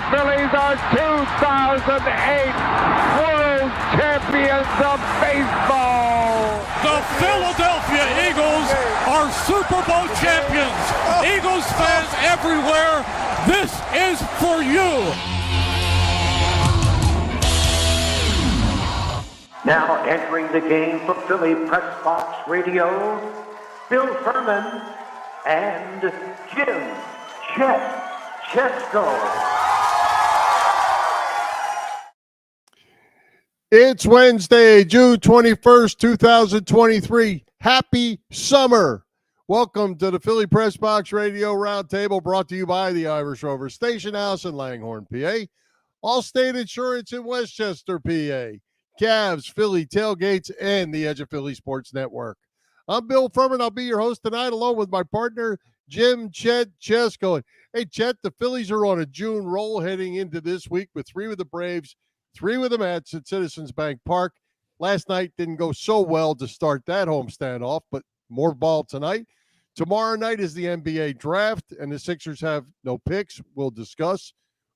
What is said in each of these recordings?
Phillies are 2008 World Champions of Baseball. The Philadelphia Eagles are Super Bowl champions. Eagles fans everywhere, this is for you. Now entering the game for Philly Press Box Radio, Bill Furman and Jim Chet Chesko. It's Wednesday, June 21st, 2023. Happy summer. Welcome to the Philly Press Box Radio Roundtable, brought to you by the Irish Rover Station House in Langhorne, PA. Allstate Insurance in Westchester, PA. Cavs, Philly Tailgates, and the Edge of Philly Sports Network. I'm Bill Furman. I'll be your host tonight, along with my partner, Jim Chet Chesko. Hey, Chet, the Phillies are on a June roll heading into this week with 3 with the Braves, 3 with the Mets at Citizens Bank Park. Last night didn't go so well to start that homestand off, but more ball tonight. Tomorrow night is the NBA draft, and the Sixers have no picks. We'll discuss.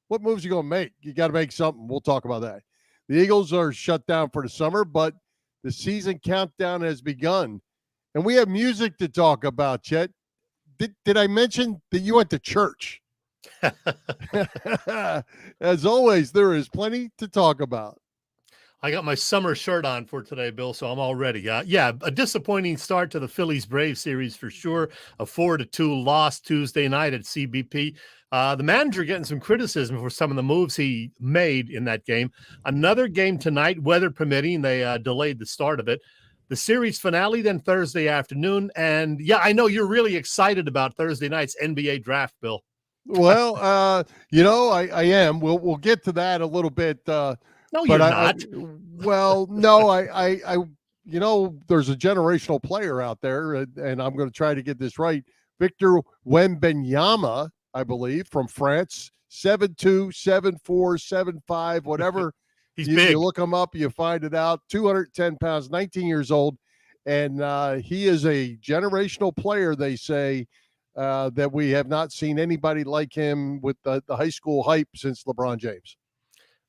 What moves you going to make? You got to make something. We'll talk about that. The Eagles are shut down for the summer, but the season countdown has begun. And we have music to talk about, Chet. Did I mention that you went to church? As always, there is plenty to talk about. I got my summer shirt on for today, Bill, so I'm all ready. Yeah, a disappointing start to the Phillies-Braves series for sure. A 4-2 loss Tuesday night at CBP. The manager getting some criticism for some of the moves he made in that game. Another game tonight, weather permitting. They delayed the start of it. The series finale then Thursday afternoon. And, yeah, I know you're really excited about Thursday night's NBA draft, Bill. Well, I am. We'll get to that a little bit. No, you're not. There's a generational player out there, and I'm going to try to get this right. Victor Wembanyama, I believe, from France, 7'2", 7'4", 7'5", whatever. He's big. You look him up, you find it out. 210 pounds, 19 years old, and he is a generational player, they say, that we have not seen anybody like him with the high school hype since LeBron James.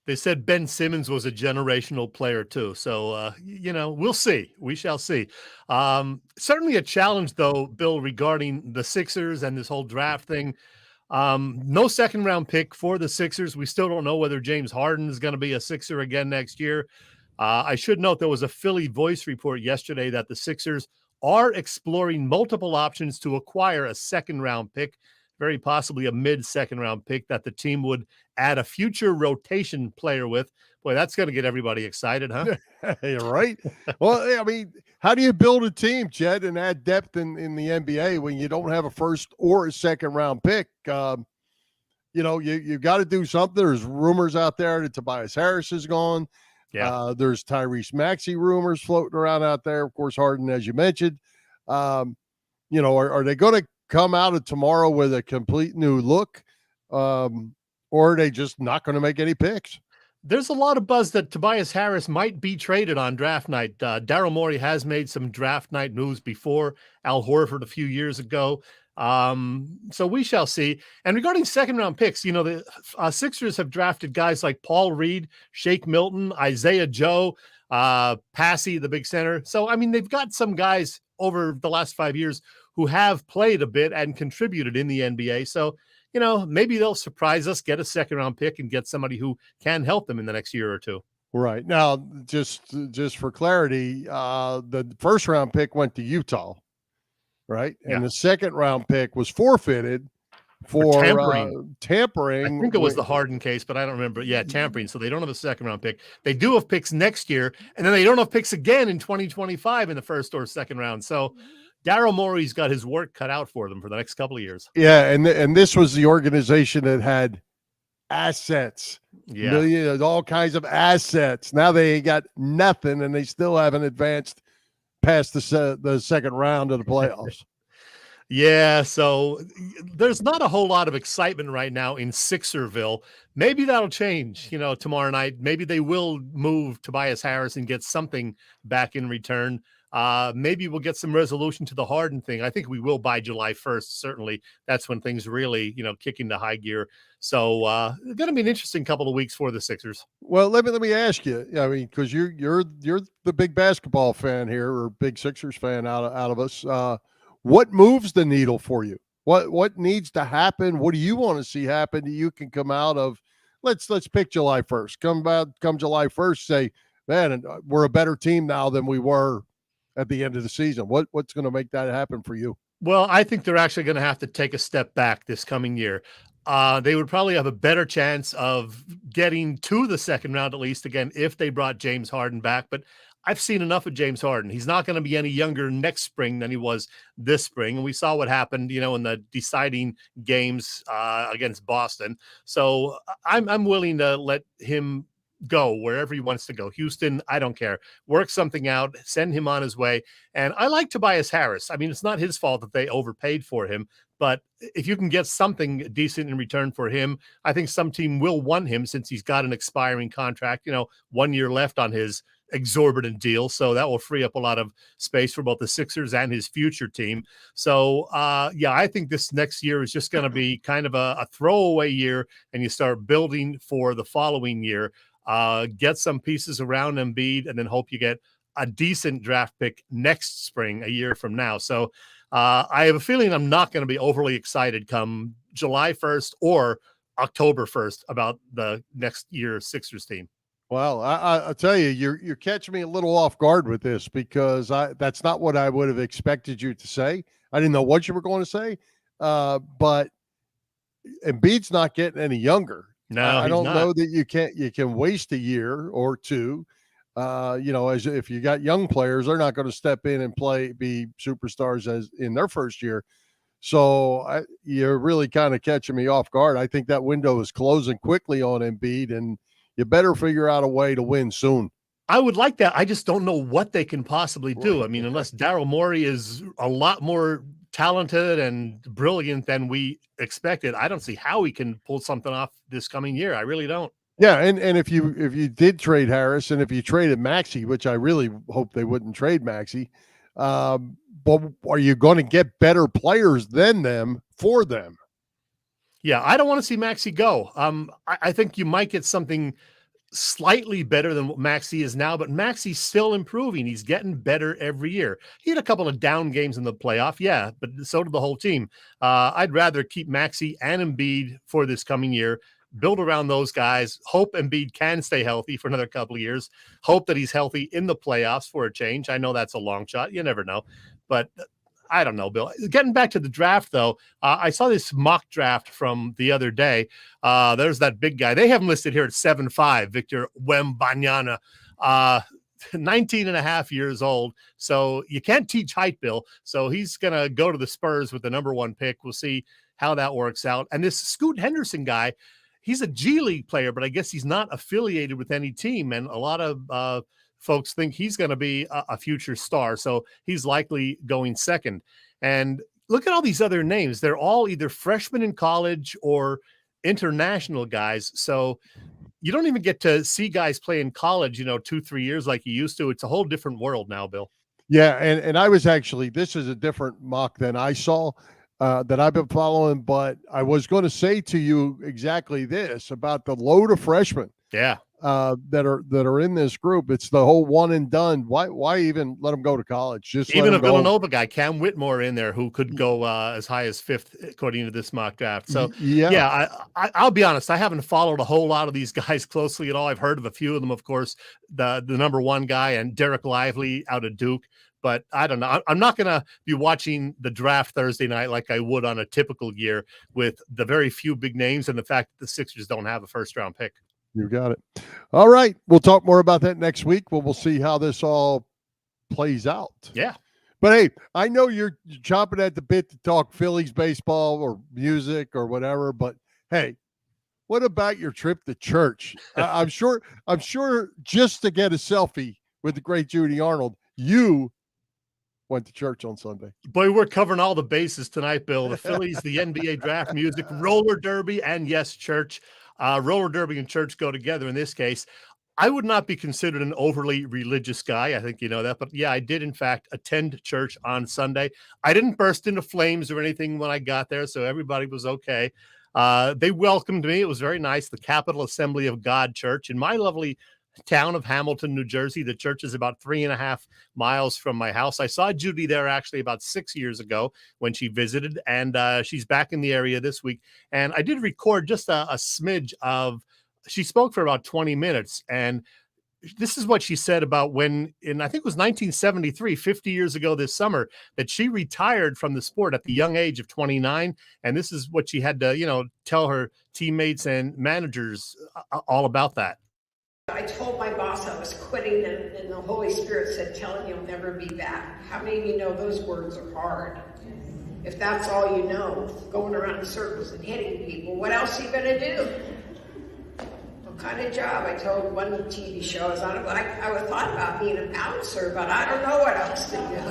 They said Ben Simmons was a generational player too. So, we'll see. We shall see. Certainly a challenge, though, Bill, regarding the Sixers and this whole draft thing. No second-round pick for the Sixers. We still don't know whether James Harden is going to be a Sixer again next year. I should note there was a Philly Voice report yesterday that the Sixers are exploring multiple options to acquire a second-round pick, very possibly a mid-second-round pick that the team would add a future rotation player with. Boy, that's going to get everybody excited, huh? You're right. Well, I mean, how do you build a team, Chet, and add depth in the NBA when you don't have a first or a second-round pick? You've got to do something. There's rumors out there that Tobias Harris is gone. Yeah. There's Tyrese Maxey rumors floating around out there. Of course, Harden, as you mentioned. Are they going to come out of tomorrow with a complete new look? Or are they just not going to make any picks? There's a lot of buzz that Tobias Harris might be traded on draft night. Daryl Morey has made some draft night moves before. Al Horford a few years ago. So we shall see. And regarding second-round picks, the Sixers have drafted guys like Paul Reed, Shake Milton, Isaiah Joe, Passy, the big center. So, I mean, they've got some guys over the last 5 years who have played a bit and contributed in the NBA. So, maybe they'll surprise us, get a second-round pick, and get somebody who can help them in the next year or two. Right. Now, just for clarity, the first-round pick went to Utah, right? Yeah. And the second-round pick was forfeited for tampering. I think it was the Harden case, but I don't remember. Yeah, tampering. So they don't have a second-round pick. They do have picks next year, and then they don't have picks again in 2025 in the first or second round. So Daryl Morey's got his work cut out for them for the next couple of years. Yeah, and this was the organization that had assets, all kinds of assets. Now they ain't got nothing, and they still haven't advanced past the second round of the playoffs. Yeah, so there's not a whole lot of excitement right now in Sixerville. Maybe that'll change, tomorrow night. Maybe they will move Tobias Harris and get something back in return. Maybe we'll get some resolution to the Harden thing. I think we will by July 1st. Certainly, that's when things really, kick into high gear. So, going to be an interesting couple of weeks for the Sixers. Well, let me ask you. I mean, because you're the big basketball fan here, or big Sixers fan out of us. What moves the needle for you? What needs to happen? What do you want to see happen that you can come out of? Let's pick July 1st. Come July 1st, say, man, we're a better team now than we were at the end of the season. What's going to make that happen for you? Well, I think they're actually going to have to take a step back this coming year. They would probably have a better chance of getting to the second round, at least, again, if they brought James Harden back. But I've seen enough of James Harden. He's not going to be any younger next spring than he was this spring. And we saw what happened, in the deciding games against Boston. So I'm willing to let him go wherever he wants to go. Houston, I don't care. Work something out, send him on his way. And I like Tobias Harris. I mean, it's not his fault that they overpaid for him, but if you can get something decent in return for him, I think some team will want him since he's got an expiring contract, 1 year left on his exorbitant deal. So that will free up a lot of space for both the Sixers and his future team. So, I think this next year is just going to be kind of a throwaway year, and you start building for the following year. Get some pieces around Embiid, and then hope you get a decent draft pick next spring, a year from now. So I have a feeling I'm not going to be overly excited come July 1st or October 1st about the next year's Sixers team. Well, I'll tell you, you're catching me a little off guard with this, because that's not what I would have expected you to say. I didn't know what you were going to say, but Embiid's not getting any younger. No, I don't not. know that you can waste a year or two. As if you got young players, they're not going to step in and be superstars as in their first year. So you're really kind of catching me off guard. I think that window is closing quickly on Embiid, and you better figure out a way to win soon. I would like that. I just don't know what they can possibly do. I mean, unless Daryl Morey is a lot more talented and brilliant than we expected, I don't see how he can pull something off this coming year. I really don't. Yeah, and if you did trade Harris, and if you traded Maxey, which I really hope they wouldn't trade Maxey, but are you going to get better players than them for them? Yeah, I don't want to see Maxey go. I think you might get something slightly better than what Maxey is now, but Maxey's still improving. He's getting better every year. He had a couple of down games in the playoff, yeah, but so did the whole team. I'd rather keep Maxey and Embiid for this coming year, build around those guys, hope Embiid can stay healthy for another couple of years, hope that he's healthy in the playoffs for a change. I know that's a long shot. You never know, but I don't know, Bill. Getting back to the draft, though, I saw this mock draft from the other day. There's that big guy. They have him listed here at 7'5", Victor Wembanyama, 19 and a half years old. So you can't teach height, Bill. So he's going to go to the Spurs with the number 1 pick. We'll see how that works out. And this Scoot Henderson guy, he's a G League player, but I guess he's not affiliated with any team. And a lot of folks think he's going to be a future star. So he's likely going second. And look at all these other names. They're all either freshmen in college or international guys. So you don't even get to see guys play in college, 2-3 years like you used to. It's a whole different world now, Bill. Yeah. And I was actually, this is a different mock than I saw that I've been following, but I was going to say to you exactly this about the load of freshmen. Yeah. That are in this group. It's the whole one and done. Why even let them go to college? Just even a Villanova guy, Cam Whitmore, in there who could go as high as 5th according to this mock draft. So yeah, I'll be honest, I haven't followed a whole lot of these guys closely at all. I've heard of a few of them, of course, the number 1 guy and Derek Lively out of Duke. But I don't know. I'm not going to be watching the draft Thursday night like I would on a typical year with the very few big names and the fact that the Sixers don't have a first-round pick. You got it. All right. We'll talk more about that next week. We'll see how this all plays out. Yeah. But hey, I know you're chomping at the bit to talk Phillies baseball or music or whatever, but hey, what about your trip to church? I'm sure just to get a selfie with the great Judy Arnold, you went to church on Sunday. Boy, we're covering all the bases tonight, Bill. The Phillies, the NBA draft, music, roller derby, and yes, church. Roller derby and church go together in this case. I would not be considered an overly religious guy. I think you know that. But yeah, I did, in fact, attend church on Sunday. I didn't burst into flames or anything when I got there, so everybody was okay. They welcomed me. It was very nice. The Capital Assembly of God Church in my lovely town of Hamilton, New Jersey. The church is about 3.5 miles from my house. I saw Judy there actually about 6 years ago when she visited, and she's back in the area this week. And I did record just a smidge of, she spoke for about 20 minutes. And this is what she said about when, I think it was 1973, 50 years ago this summer, that she retired from the sport at the young age of 29. And this is what she had to, tell her teammates and managers all about that. I told my boss I was quitting, and the Holy Spirit said, "Tell him you'll never be back." How many of you know those words are hard? If that's all you know, going around in circles and hitting people, what else are you going to do? What kind of job? I told one TV show I was on, I thought about being a bouncer, but I don't know what else to do.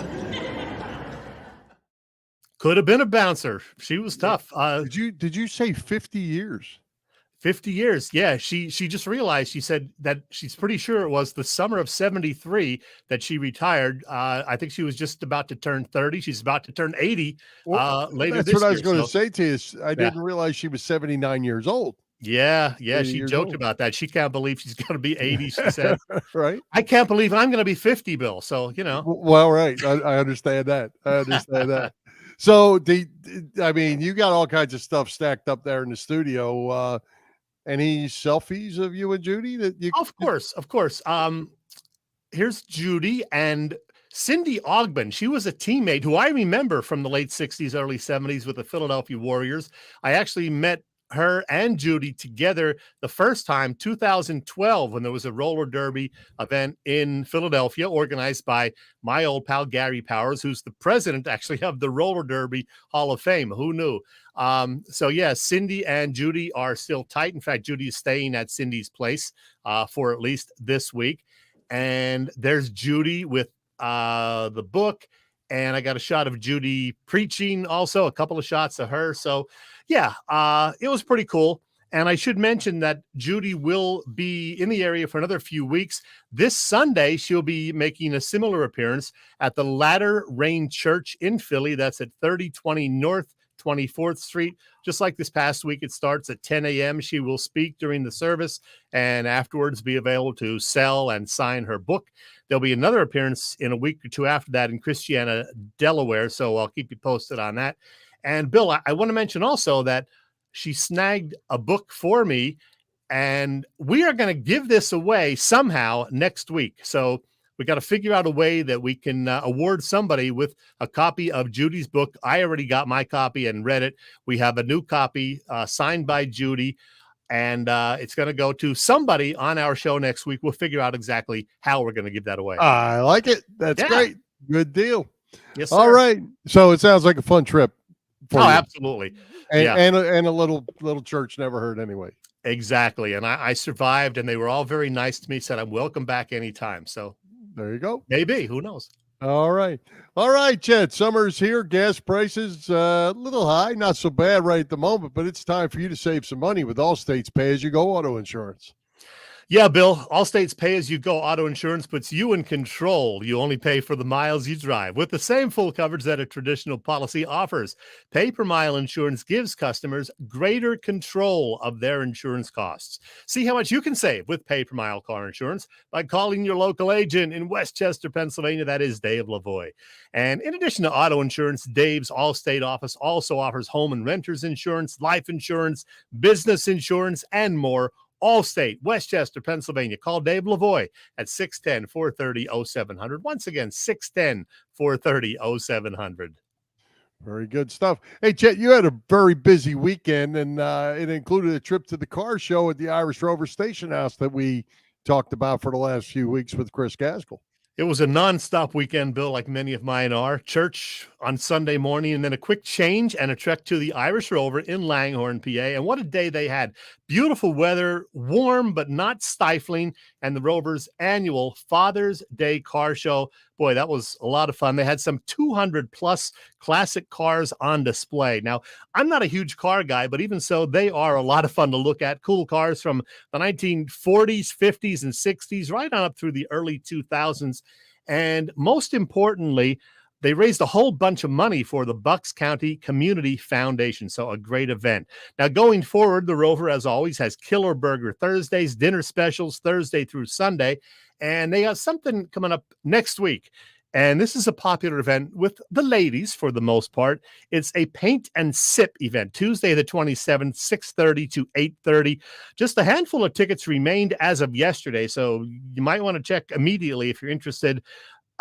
Could have been a bouncer. She was tough. Did you say 50 years? 50 years. Yeah. She just realized, she said that she's pretty sure it was the summer of 73 that she retired. I think she was just about to turn 30. She's about to turn 80 later this year. That's what I was going to say to you. I didn't realize she was 79 years old. Yeah. She joked about that. She can't believe she's going to be 80, she said. Right. I can't believe I'm going to be 50, Bill. So, Well, right. I understand that. So you got all kinds of stuff stacked up there in the studio. Any selfies of you and Judy that you? Of course. Here's Judy and Cindy Ogben. She was a teammate who I remember from the late 60s, early 70s with the Philadelphia Warriors. I actually met her and Judy together the first time, 2012, when there was a roller derby event in Philadelphia organized by my old pal Gary Powers, who's the president actually of the Roller Derby Hall of Fame. Who knew? So yeah, Cindy and Judy are still tight. In fact, Judy is staying at Cindy's place for at least this week. And there's Judy with the book. And I got a shot of Judy preaching, also a couple of shots of her. So yeah, it was pretty cool. And I should mention that Judy will be in the area for another few weeks. This Sunday, she'll be making a similar appearance at the Latter Rain Church in Philly. That's at 3020 North 24th Street. Just like this past week, it starts at 10 a.m. She will speak during the service and afterwards be available to sell and sign her book. There'll be another appearance in a week or two after that in Christiana, Delaware. So I'll keep you posted on that. And Bill, I want to mention also that she snagged a book for me, and we are going to give this away somehow next week. So we got to figure out a way that we can award somebody with a copy of Judy's book. I already got my copy and read it. We have a new copy signed by Judy, and it's going to go to somebody on our show next week. We'll figure out exactly how we're going to give that away. I like it. That's great. Good deal. Yes, sir. All right. So it sounds like a fun trip. Oh, absolutely. And a little church never hurt anyway. Exactly. And I survived, and they were all very nice to me, said I'm welcome back anytime. So there you go. Maybe. Who knows? All right, Chet. Summer's here. Gas prices a little high. Not so bad right at the moment, but it's time for you to save some money with Allstate's pay-as-you-go auto insurance. Yeah, Bill, Allstate's pay-as-you-go auto insurance puts you in control. You only pay for the miles you drive with the same full coverage that a traditional policy offers. Pay-per-mile insurance gives customers greater control of their insurance costs. See how much you can save with pay-per-mile car insurance by calling your local agent in Westchester, Pennsylvania. That is Dave Lavoie. And in addition to auto insurance, Dave's Allstate office also offers home and renters insurance, life insurance, business insurance, and more. Allstate, Westchester, Pennsylvania. Call Dave Lavoie at 610-430-0700. Once again, 610-430-0700. Very good stuff. Hey, Chet, you had a very busy weekend, and it included a trip to the car show at the Irish Rover Station House that we talked about for the last few weeks with Chris Gaskell. It was a nonstop weekend, Bill, like many of mine are. Church on Sunday morning, and then a quick change and a trek to the Irish Rover in Langhorne, PA. And what a day they had. Beautiful weather, warm but not stifling, and the Rover's annual Father's Day car show. boy, that was a lot of fun. They had some 200 plus classic cars on display. Now, I'm not a huge car guy, but even so, they are a lot of fun to look at. Cool cars from the 1940s, 50s, and 60s, right on up through the early 2000s. And most importantly, they raised a whole bunch of money for the Bucks County Community Foundation. So a great event. Now, going forward, the Rover, as always, has Killer Burger Thursdays, dinner specials Thursday through Sunday. And they have something coming up next week. And this is a popular event with the ladies for the most part. It's a paint and sip event, Tuesday the 27th, 6:30 to 8:30. Just a handful of tickets remained as of yesterday. So you might want to check immediately if you're interested.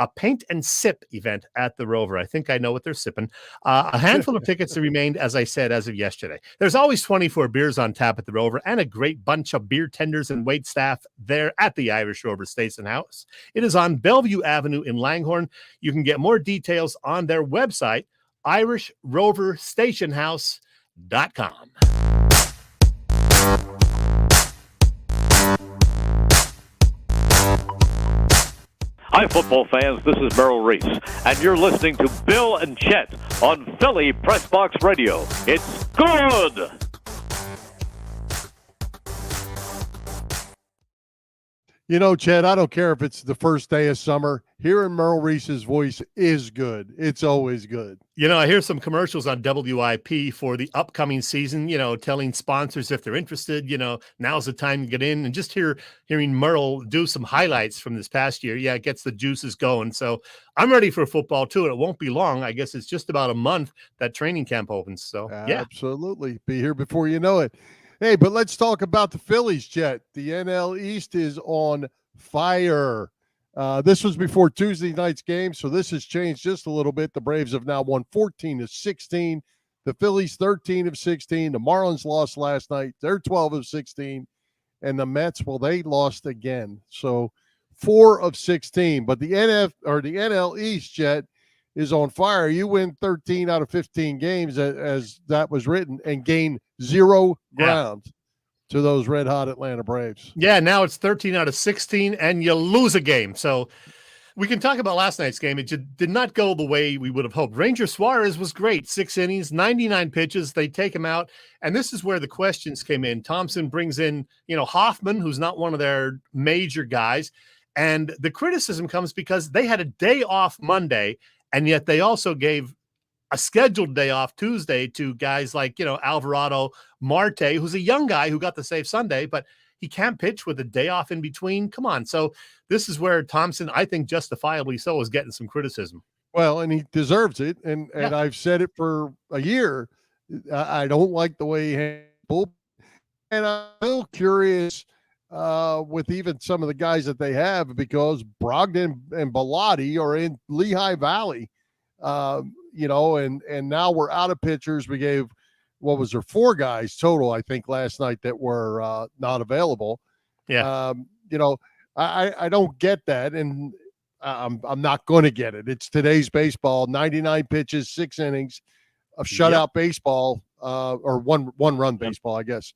A paint and sip event at the Rover. I think I know what they're sipping. A handful of tickets remained, as I said, as of yesterday. There's always 24 beers on tap at the Rover and a great bunch of beer tenders and wait staff there at the Irish Rover Station House. It is on Bellevue Avenue in Langhorne. You can get more details on their website, irishroverstationhouse.com. Hi, football fans. This is Merrill Reese, and you're listening to Bill and Chet on Philly Press Box Radio. It's good! You know, Chet, I don't care if it's the first day of summer. Hearing Merrill Reese's voice is good. It's always good. You know, I hear some commercials on WIP for the upcoming season, you know, telling sponsors if they're interested, you know, now's the time to get in. And just hearing Merle do some highlights from this past year, yeah, it gets the juices going. So I'm ready for football, too. And it won't be long. I guess it's just about a month that training camp opens. So, yeah. Absolutely. Be here before you know it. Hey, but let's talk about the Phillies, Chet. The NL East is on fire. This was before Tuesday night's game, so this has changed just a little bit. The Braves have now won 14-16. The Phillies 13 of 16. The Marlins lost last night. They're 12 of 16. And the Mets, well, they lost again. So 4 of 16. But the NL East, Chet, is on fire. You win 13 out of 15 games as that was written and gain 0 ground to those red-hot Atlanta Braves. Yeah, now it's 13 out of 16, and you lose a game. So we can talk about last night's game. It did not go the way we would have hoped. Ranger Suarez was great. 6 innings, 99 pitches. They take him out, and this is where the questions came in. Thompson brings in, you know, Hoffman, who's not one of their major guys, and the criticism comes because they had a day off Monday, and yet they also gave a scheduled day off Tuesday to guys like, you know, Alvarado Marte, who's a young guy who got the save Sunday, but he can't pitch with a day off in between. Come on. So this is where Thompson, I think justifiably so, is getting some criticism. Well, and he deserves it. And I've said it for a year. I don't like the way he handled. And I'm a little curious with even some of the guys that they have, because Brogdon and Bellotti are in Lehigh Valley, you know, and now we're out of pitchers. We gave, what was there, 4 guys total, I think, last night that were not available. Yeah. You know, I don't get that, and I'm not going to get it. It's today's baseball. 99 pitches, 6 innings of shutout baseball, or one run baseball, I guess.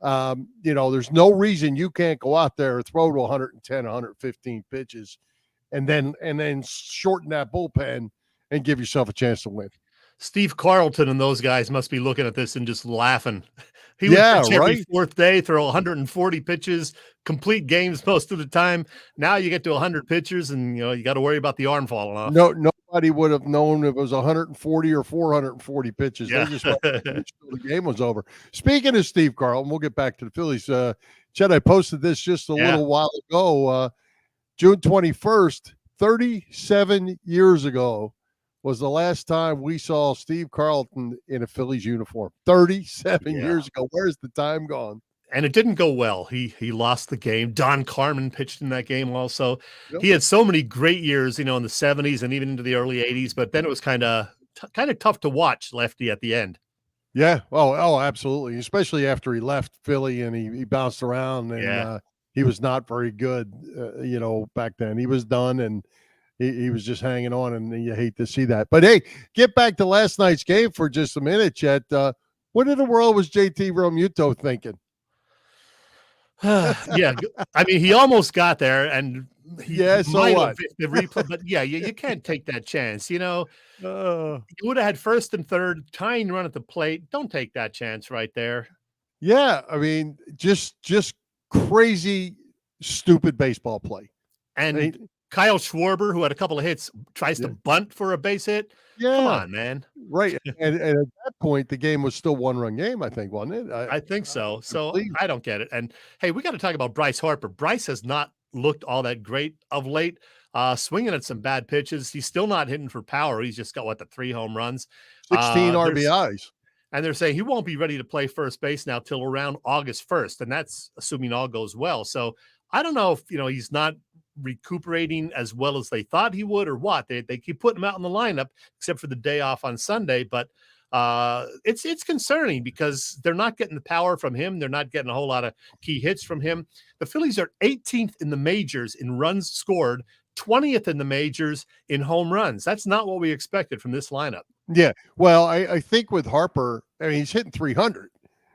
You know, there's no reason you can't go out there and throw to 110, 115 pitches, and then shorten that bullpen and give yourself a chance to win. Steve Carlton and those guys must be looking at this and just laughing. He would pitch every 4th day, throw 140 pitches, complete games most of the time. Now you get to 100 pitchers, and, you know, you got to worry about the arm falling off. No, nobody would have known if it was 140 or 440 pitches. Yeah. They just the game was over. Speaking of Steve Carlton, we'll get back to the Phillies. Chet, I posted this just a little while ago. June 21st, 37 years ago, was the last time we saw Steve Carlton in a Phillies uniform. 37 years ago. Where's the time gone? And it didn't go well. He lost the game. Don Carmen pitched in that game also. Yep. He had so many great years, you know, in the 70s and even into the early 80s, but then it was kind of tough to watch Lefty at the end. Yeah. Oh, absolutely. Especially after he left Philly and he bounced around, and he was not very good, you know, back then. He was done, and he was just hanging on, and you hate to see that. But, hey, get back to last night's game for just a minute, Chet. What in the world was JT Realmuto thinking? Yeah, I mean, he almost got there, and he So might what? have the replay, but yeah, you can't take that chance. You know, Uh, you would have had first and third, tying run at the plate. Don't take that chance right there. yeah, I mean, just crazy, stupid baseball play. I And mean, Kyle Schwarber, who had a couple of hits, tries to yeah, bunt for a base hit. Come yeah, on, man. right. And at that point, the game was still 1-run game, I think, wasn't it? I think so. I So believe. I don't get it. And hey, we got to talk about Bryce Harper. Bryce has not looked all that great of late. Swinging at some bad pitches. He's still not hitting for power. He's just got the 3 home runs. 16 RBIs. And they're saying he won't be ready to play first base now till around August 1st, and that's assuming all goes well. So I don't know if he's not recuperating as well as they thought he would, or what. They keep putting him out in the lineup, except for the day off on Sunday. But it's concerning because they're not getting the power from him. They're not getting a whole lot of key hits from him. The Phillies are 18th in the majors in runs scored, 20th in the majors in home runs. That's not what we expected from this lineup. Yeah. Well, I think with Harper, I mean, he's hitting 300.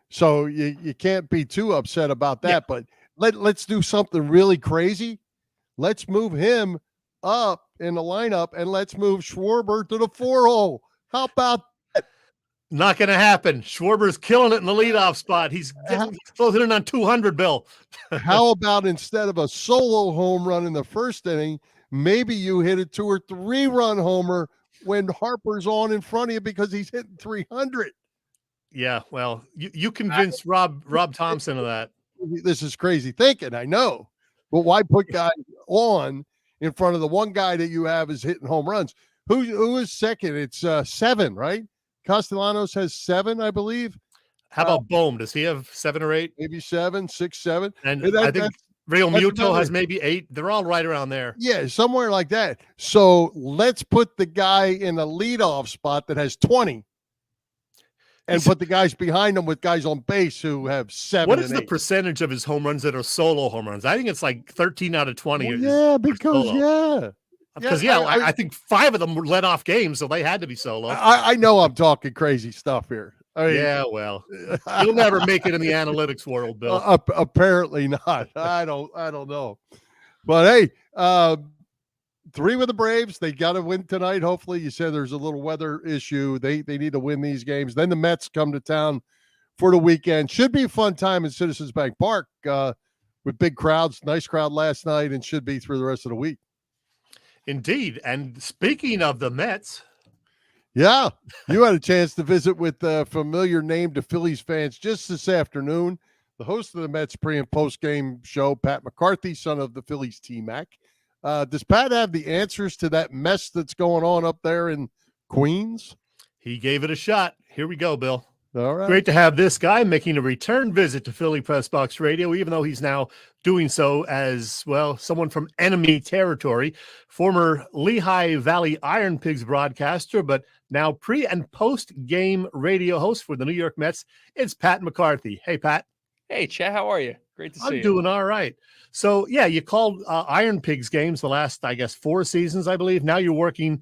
So you can't be too upset about that. Yeah. But let's do something really crazy. Let's move him up in the lineup, and let's move Schwarber to the 4-hole. How about that? Not going to happen. Schwarber's killing it in the leadoff spot. He's closing in on 200, Bill. How about instead of a solo home run in the first inning, maybe you hit a 2 or 3 run homer when Harper's on in front of you because he's hitting 300. Yeah, well, you convinced Rob Thompson of that. This is crazy thinking, I know. But why put guys on in front of the one guy that you have is hitting home runs? Who is second? It's 7, right? Castellanos has 7, I believe. How about Bohm? Does he have 7 or 8? Maybe 7, 6, 7. And I think Real Muto has maybe 8. They're all right around there. Yeah, somewhere like that. So let's put the guy in a leadoff spot that has 20 and put the guys behind him with guys on base who have 7. What is the percentage of his home runs that are solo home runs? I think it's like 13 out of 20. Well, yeah, because I think 5 of them were let off games, so they had to be solo. I know I'm talking crazy stuff here. I mean, yeah, well, you'll never make it in the analytics world, Bill. Apparently not. I don't know. But hey, 3 with the Braves. They got to win tonight. Hopefully, you said there's a little weather issue. They need to win these games. Then the Mets come to town for the weekend. Should be a fun time in Citizens Bank Park with big crowds. Nice crowd last night, and should be through the rest of the week. Indeed. And speaking of the Mets. Yeah, you had a chance to visit with a familiar name to Phillies fans just this afternoon. The host of the Mets pre- and post-game show, Pat McCarthy, son of the Phillies T-Mac. Does Pat have the answers to that mess that's going on up there in Queens? He gave it a shot. Here we go, Bill. All right. Great to have this guy making a return visit to Philly Press Box Radio, even though he's now doing so as, well, someone from enemy territory, former Lehigh Valley Iron Pigs broadcaster, but now pre- and post-game radio host for the New York Mets. It's Pat McCarthy. Hey, Pat. Hey, Chet, how are you? Great to see you. I'm doing all right. So, yeah, you called Iron Pigs games the last, 4 seasons, I believe. Now you're working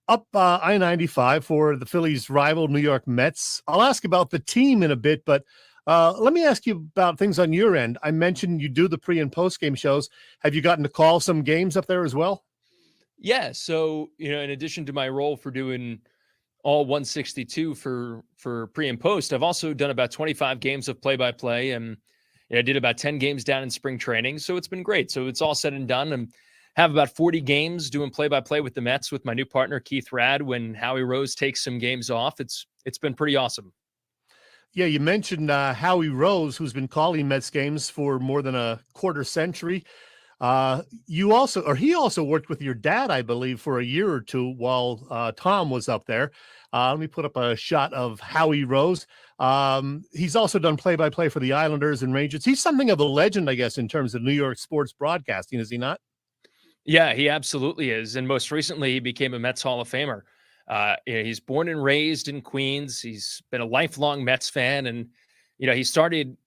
up I-95 for the Phillies' rival New York Mets. I'll ask about the team in a bit, but let me ask you about things on your end. I mentioned you do the pre- and post-game shows. Have you gotten to call some games up there as well? Yeah, so, in addition to my role for doing all 162 for pre and post, I've also done about 25 games of play-by-play, and I did about 10 games down in spring training, so it's been great. So it's all said and done, and have about 40 games doing play-by-play with the Mets with my new partner, Keith Rad, when Howie Rose takes some games off. It's been pretty awesome. Yeah, you mentioned Howie Rose, who's been calling Mets games for more than a quarter century. He also worked with your dad, I believe, for a year or two while Tom was up there. Let me put up a shot of Howie Rose. He's also done play-by-play for the Islanders and Rangers. He's something of a legend, I guess, in terms of New York sports broadcasting, is he not? Yeah, he absolutely is. And most recently, he became a Mets Hall of Famer. He's born and raised in Queens. He's been a lifelong Mets fan. And, he started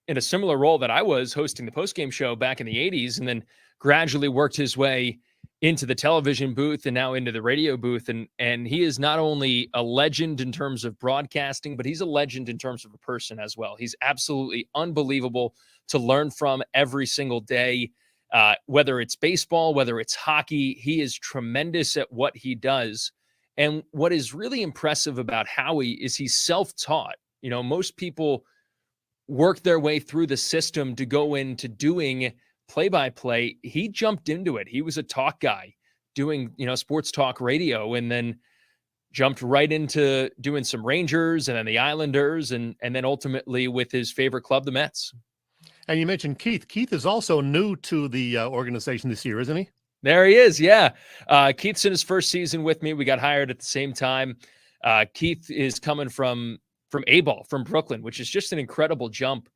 in a similar role that I was, hosting the postgame show back in the 80s, and then gradually worked his way into the television booth and now into the radio booth. And he is not only a legend in terms of broadcasting, but he's a legend in terms of a person as well. He's absolutely unbelievable to learn from every single day. Whether it's baseball, whether it's hockey, he is tremendous at what he does. And what is really impressive about Howie is he's self-taught. You know, most people work their way through the system to go into doing play-by-play. He jumped into it. He was a talk guy doing, sports talk radio, and then jumped right into doing some Rangers and then the Islanders, and then ultimately with his favorite club, the Mets. And you mentioned Keith. Keith is also new to the organization this year, isn't he? There he is, yeah. Keith's in his first season with me. We got hired at the same time. Keith is coming from A-ball, from Brooklyn, which is just an incredible jump.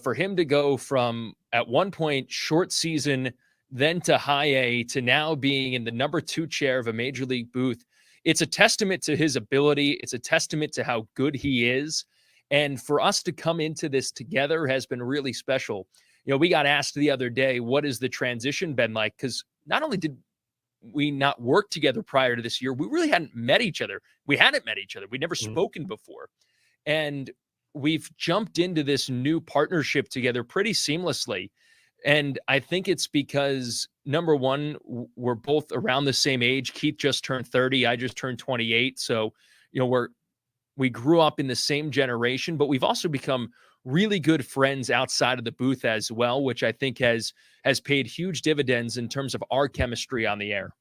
For him to go from, at one point, short season, then to high A, to now being in the number 2 chair of a major league booth, it's a testament to his ability. It's a testament to how good he is. And for us to come into this together has been really special. We got asked the other day, what has the transition been like? Because not only did we not work together prior to this year, we really hadn't met each other. We hadn't met each other. We'd never spoken before. And we've jumped into this new partnership together pretty seamlessly. And I think it's because, number one, we're both around the same age. Keith just turned 30. I just turned 28. So, we grew up in the same generation, but we've also become really good friends outside of the booth as well, which I think has paid huge dividends in terms of our chemistry on the air.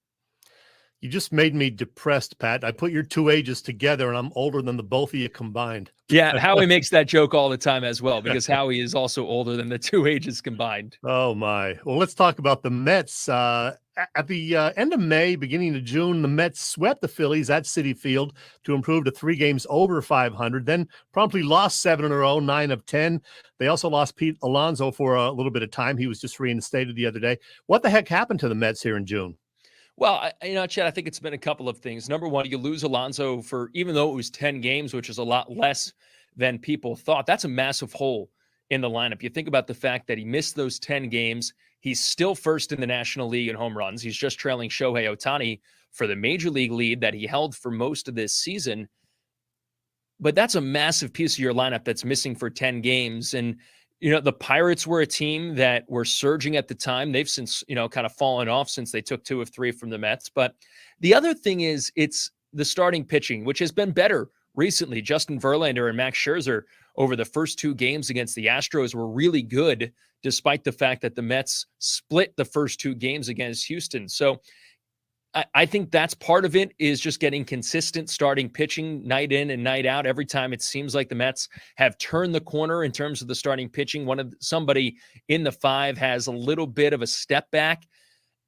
You just made me depressed, Pat. I put your two ages together, and I'm older than the both of you combined. Yeah, Howie makes that joke all the time as well, because Howie is also older than the two ages combined. Oh, my. Well, let's talk about the Mets. At the end of May, beginning of June, the Mets swept the Phillies at Citi Field to improve to 3 games over 500, then promptly lost 7 in a row, 9 of 10. They also lost Pete Alonso for a little bit of time. He was just reinstated the other day. What the heck happened to the Mets here in June? Well, Chet, I think it's been a couple of things. Number one, you lose Alonso for, even though it was 10 games, which is a lot less than people thought, that's a massive hole in the lineup. You think about the fact that he missed those 10 games. He's still first in the National League in home runs. He's just trailing Shohei Ohtani for the major league lead that he held for most of this season. But that's a massive piece of your lineup that's missing for 10 games. And, the Pirates were a team that were surging at the time. They've since, kind of fallen off since they took 2 of 3 from the Mets. But the other thing is it's the starting pitching, which has been better recently. Justin Verlander and Max Scherzer over the first 2 games against the Astros were really good, despite the fact that the Mets split the first 2 games against Houston. So I think that's part of it, is just getting consistent starting pitching night in and night out. Every time it seems like the Mets have turned the corner in terms of the starting pitching, somebody in the 5 has a little bit of a step back.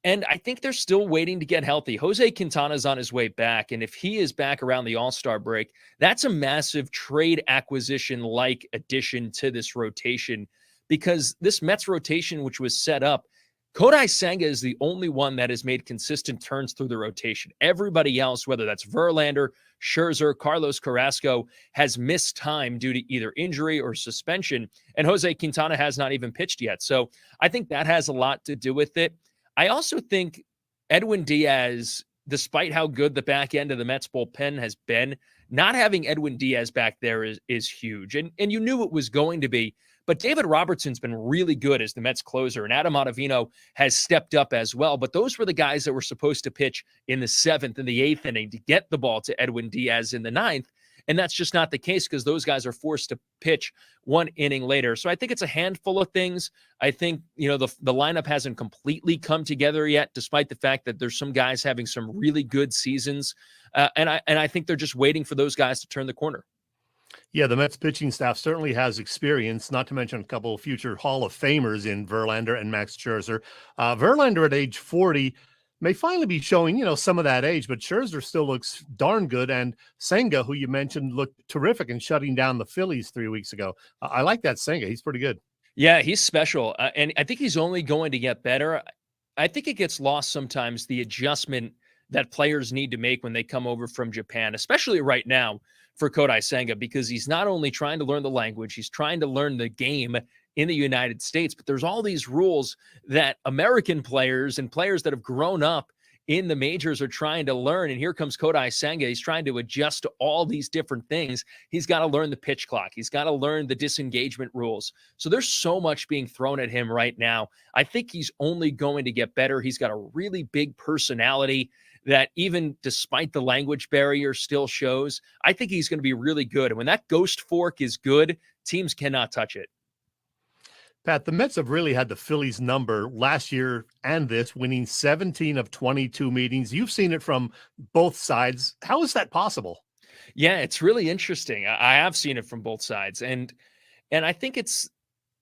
And I think they're still waiting to get healthy. Jose Quintana's on his way back. And if he is back around the All-Star break, that's a massive trade acquisition-like addition to this rotation, because this Mets rotation, which was set up, Kodai Senga is the only one that has made consistent turns through the rotation. Everybody else, whether that's Verlander, Scherzer, Carlos Carrasco, has missed time due to either injury or suspension. And Jose Quintana has not even pitched yet. So I think that has a lot to do with it. I also think Edwin Diaz, despite how good the back end of the Mets bullpen has been, not having Edwin Diaz back there is huge. And you knew it was going to be. But David Robertson's been really good as the Mets closer, and Adam Ottavino has stepped up as well. But those were the guys that were supposed to pitch in the 7th and the 8th inning to get the ball to Edwin Diaz in the 9th. And that's just not the case, because those guys are forced to pitch 1 inning later. So I think it's a handful of things. I think, the lineup hasn't completely come together yet, despite the fact that there's some guys having some really good seasons. And I think they're just waiting for those guys to turn the corner. Yeah, the Mets pitching staff certainly has experience, not to mention a couple of future Hall of Famers in Verlander and Max Scherzer. Verlander at age 40 may finally be showing, some of that age, but Scherzer still looks darn good. And Senga, who you mentioned, looked terrific in shutting down the Phillies 3 weeks ago. I like that Senga. He's pretty good. Yeah, he's special. And I think he's only going to get better. I think it gets lost sometimes, the adjustment that players need to make when they come over from Japan, especially right now for Kodai Senga, because he's not only trying to learn the language, he's trying to learn the game in the United States, but there's all these rules that American players and players that have grown up in the majors are trying to learn. And here comes Kodai Senga. He's trying to adjust to all these different things. He's got to learn the pitch clock. He's got to learn the disengagement rules. So there's so much being thrown at him right now. I think he's only going to get better. He's got a really big personality that even despite the language barrier still shows. I think he's going to be really good. And when that ghost fork is good, teams cannot touch it. Pat, the Mets have really had the Phillies number last year and this, winning 17 of 22 meetings. You've seen it from both sides. How is that possible? Yeah, it's really interesting. I have seen it from both sides. And I think it's,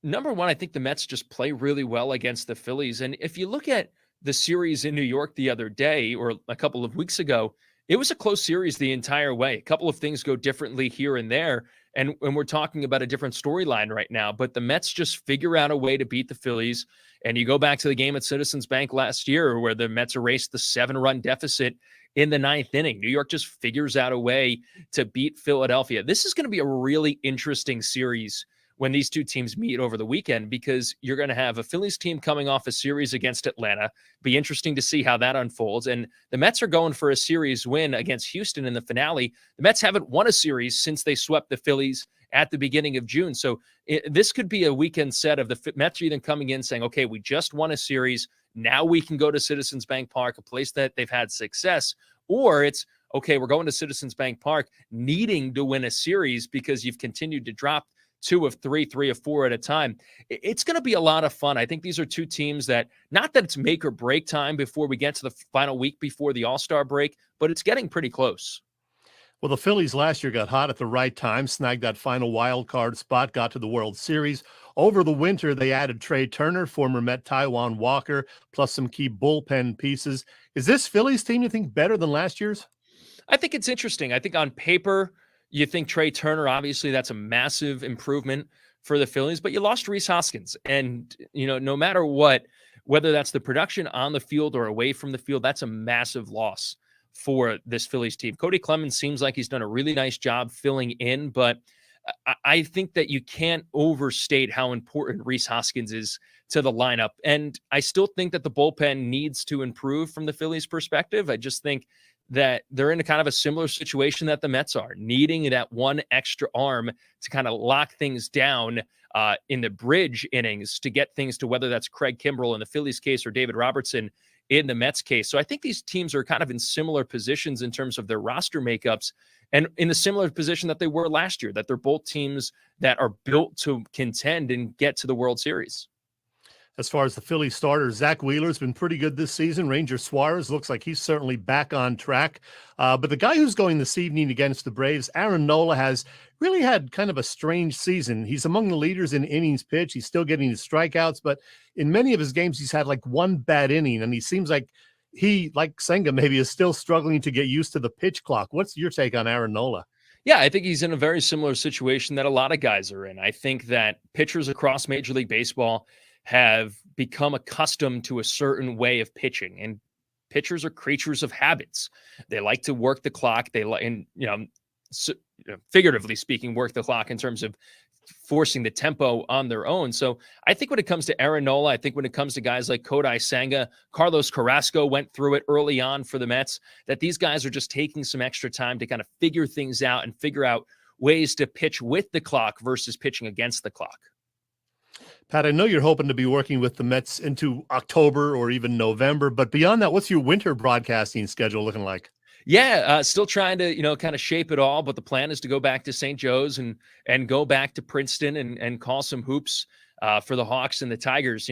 number one, I think the Mets just play really well against the Phillies. And if you look at the series in New York the other day or a couple of weeks ago, it was a close series the entire way. A couple of things go differently here and there. And we're talking about a different storyline right now, but the Mets just figure out a way to beat the Phillies. And you go back to the game at Citizens Bank last year where the Mets erased the 7-run deficit in the 9th inning. New York just figures out a way to beat Philadelphia. This is going to be a really interesting series when these two teams meet over the weekend, because you're going to have a Phillies team coming off a series against Atlanta. Be interesting to see how that unfolds. And the Mets are going for a series win against Houston in the finale. The Mets haven't won a series since they swept the Phillies at the beginning of June. So this could be a weekend set of the Mets either coming in saying, okay, we just won a series. Now we can go to Citizens Bank Park, a place that they've had success. Or it's, okay, we're going to Citizens Bank Park needing to win a series because you've continued to drop 2 of 3, 3 of 4 at a time. It's going to be a lot of fun. I think these are two teams that, not that it's make or break time before we get to the final week before the All-Star break, but it's getting pretty close. Well, the Phillies last year got hot at the right time, snagged that final wild card spot, got to the World Series. Over the winter, they added Trey Turner, former Met Taijuan Walker, plus some key bullpen pieces. Is this Phillies team, you think, better than last year's? I think it's interesting. I think on paper, you think Trey Turner, obviously that's a massive improvement for the Phillies, but you lost Rhys Hoskins. And, no matter what, whether that's the production on the field or away from the field, that's a massive loss for this Phillies team. Cody Clemens seems like he's done a really nice job filling in, but I think that you can't overstate how important Rhys Hoskins is to the lineup. And I still think that the bullpen needs to improve from the Phillies' perspective. I just think that they're in a kind of a similar situation that the Mets are, needing that one extra arm to kind of lock things down in the bridge innings to get things to, whether that's Craig Kimbrell in the Phillies case or David Robertson in the Mets case. So I think these teams are kind of in similar positions in terms of their roster makeups and in a similar position that they were last year, that they're both teams that are built to contend and get to the World Series. As far as the Phillies starters, Zach Wheeler's been pretty good this season. Ranger Suarez looks like he's certainly back on track. But the guy who's going this evening against the Braves, Aaron Nola, has really had kind of a strange season. He's among the leaders in innings pitched. He's still getting his strikeouts, but in many of his games, he's had like one bad inning, and he seems like he, like Senga, maybe is still struggling to get used to the pitch clock. What's your take on Aaron Nola? Yeah, I think he's in a very similar situation that a lot of guys are in. I think that pitchers across Major League Baseball have become accustomed to a certain way of pitching, and pitchers are creatures of habits. They like to work the clock. They like, and figuratively speaking, work the clock in terms of forcing the tempo on their own. So I think when it comes to Aaron Nola, I think when it comes to guys like Kodai Senga, Carlos Carrasco went through it early on for the Mets, that these guys are just taking some extra time to kind of figure things out and figure out ways to pitch with the clock versus pitching against the clock. Pat, I know you're hoping to be working with the Mets into October or even November, but beyond that, what's your winter broadcasting schedule looking like? Yeah, still trying to, kind of shape it all, but the plan is to go back to St. Joe's and go back to Princeton and call some hoops for the Hawks and the Tigers.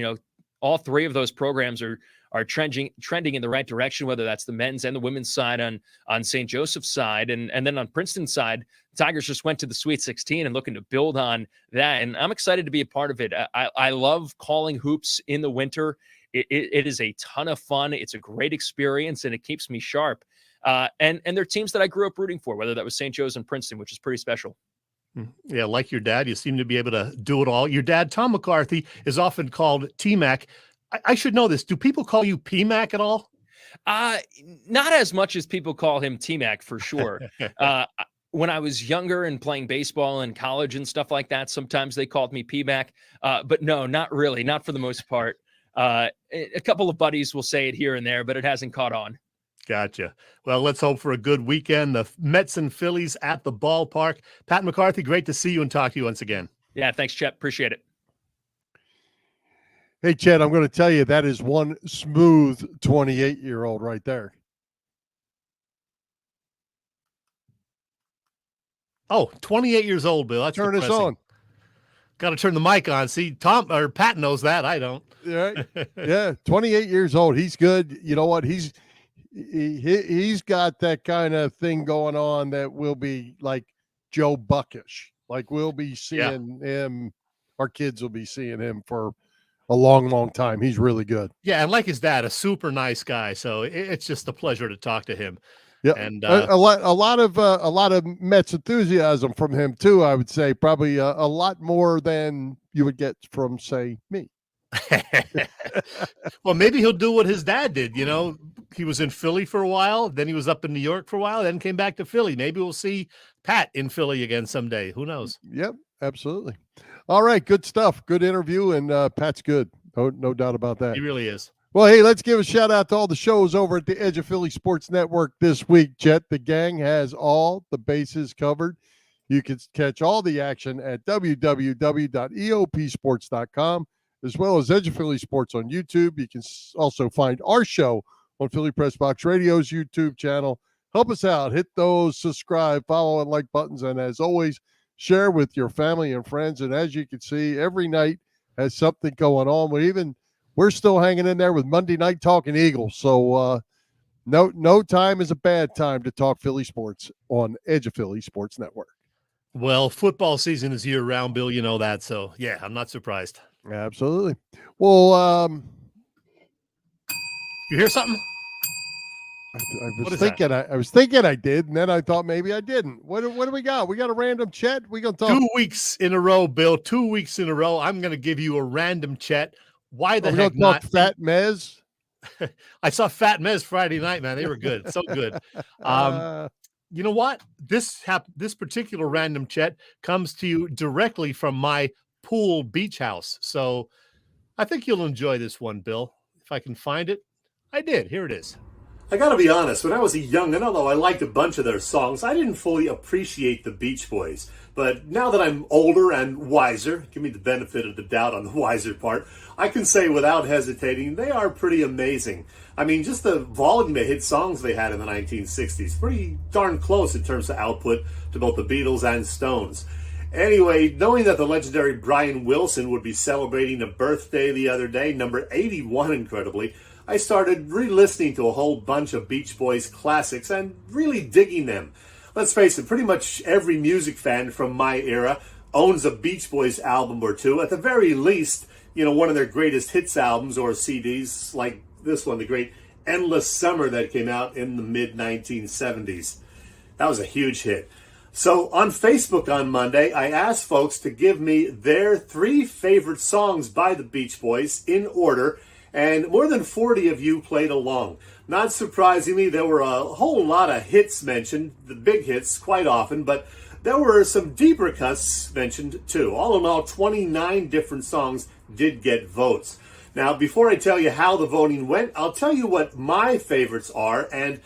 All three of those programs are trending in the right direction, whether that's the men's and the women's side on St. Joseph's side. And then on Princeton's side, the Tigers just went to the Sweet 16 and looking to build on that. And I'm excited to be a part of it. I love calling hoops in the winter. It is a ton of fun. It's a great experience, and it keeps me sharp. And they're teams that I grew up rooting for, whether that was St. Joe's and Princeton, which is pretty special. Yeah, like your dad, you seem to be able to do it all. Your dad, Tom McCarthy, is often called T-Mac. I should know this. Do people call you P-Mac at all? Not as much as people call him T-Mac, for sure. When I was younger and playing baseball in college and stuff like that, sometimes they called me P-Mac. But no, not really. Not for the most part. A couple of buddies will say it here and there, but it hasn't caught on. Gotcha. Well, let's hope for a good weekend. The Mets and Phillies at the ballpark. Pat McCarthy, great to see you and talk to you once again. Yeah, thanks, Chet. Appreciate it. Hey, Chet, I'm going to tell you that is one smooth 28-year-old right there. Oh, 28 years old, Bill. That's turn depressing. us on. Got to turn the mic on. See, Pat knows that. I don't. Yeah, yeah. 28 years old. He's good. You know what? He's got that kind of thing going on that will be like Joe Buckish. Like we'll be seeing him. Our kids will be seeing him for a long, long time. He's really good. Yeah, and like his dad, a super nice guy. So it's just a pleasure to talk to him. Yeah, and a lot of Mets enthusiasm from him too. I would say probably a lot more than you would get from, say, me. Well, maybe he'll do what his dad did. You know, he was in Philly for a while, then he was up in New York for a while, then came back to Philly. Maybe we'll see Pat in Philly again someday. Who knows? Yep, absolutely. All right, good stuff. Good interview, and Pat's good. No doubt about that. He really is. Well, hey, let's give a shout out to all the shows over at the Edge of Philly Sports Network this week. Chet, the gang has all the bases covered. You can catch all the action at www.eopsports.com, as well as Edge of Philly Sports on YouTube. You can also find our show on Philly Press Box Radio's YouTube channel. Help us out. Hit those subscribe, follow, and like buttons. And as always, share with your family and friends. And as you can see, every night has something going on. We're still hanging in there with Monday Night Talking Eagles. So no time is a bad time to talk Philly sports on Edge of Philly Sports Network. Well, football season is year-round, Bill. You know that. So, yeah, I'm not surprised. Absolutely. Well, you hear something? I was thinking I did, and then I thought maybe I didn't. What do we got? We got a random Chet? We gonna talk 2 weeks in a row, Bill. 2 weeks in a row. I'm gonna give you a random Chet. Why the heck not? Fat Mez? I saw Fat Mez Friday night, man. They were good. So good. You know what? This particular random Chet comes to you directly from my pool beach house. So I think you'll enjoy this one, Bill. If I can find it. I did. Here it is. I got to be honest, when I was a youngin', although I liked a bunch of their songs, I didn't fully appreciate the Beach Boys. But now that I'm older and wiser, give me the benefit of the doubt on the wiser part, I can say without hesitating, they are pretty amazing. I mean, just the volume of hit songs they had in the 1960s, pretty darn close in terms of output to both the Beatles and Stones. Anyway, knowing that the legendary Brian Wilson would be celebrating a birthday the other day, number 81 incredibly, I started re-listening to a whole bunch of Beach Boys classics and really digging them. Let's face it, pretty much every music fan from my era owns a Beach Boys album or two. At the very least, you know, one of their greatest hits albums or CDs, like this one, the great Endless Summer that came out in the mid-1970s. That was a huge hit. So on Facebook on Monday, I asked folks to give me their 3 favorite songs by the Beach Boys in order, and more than 40 of you played along. Not surprisingly, there were a whole lot of hits mentioned, the big hits quite often, but there were some deeper cuts mentioned too. All in all, 29 different songs did get votes. Now, before I tell you how the voting went, I'll tell you what my favorites are, and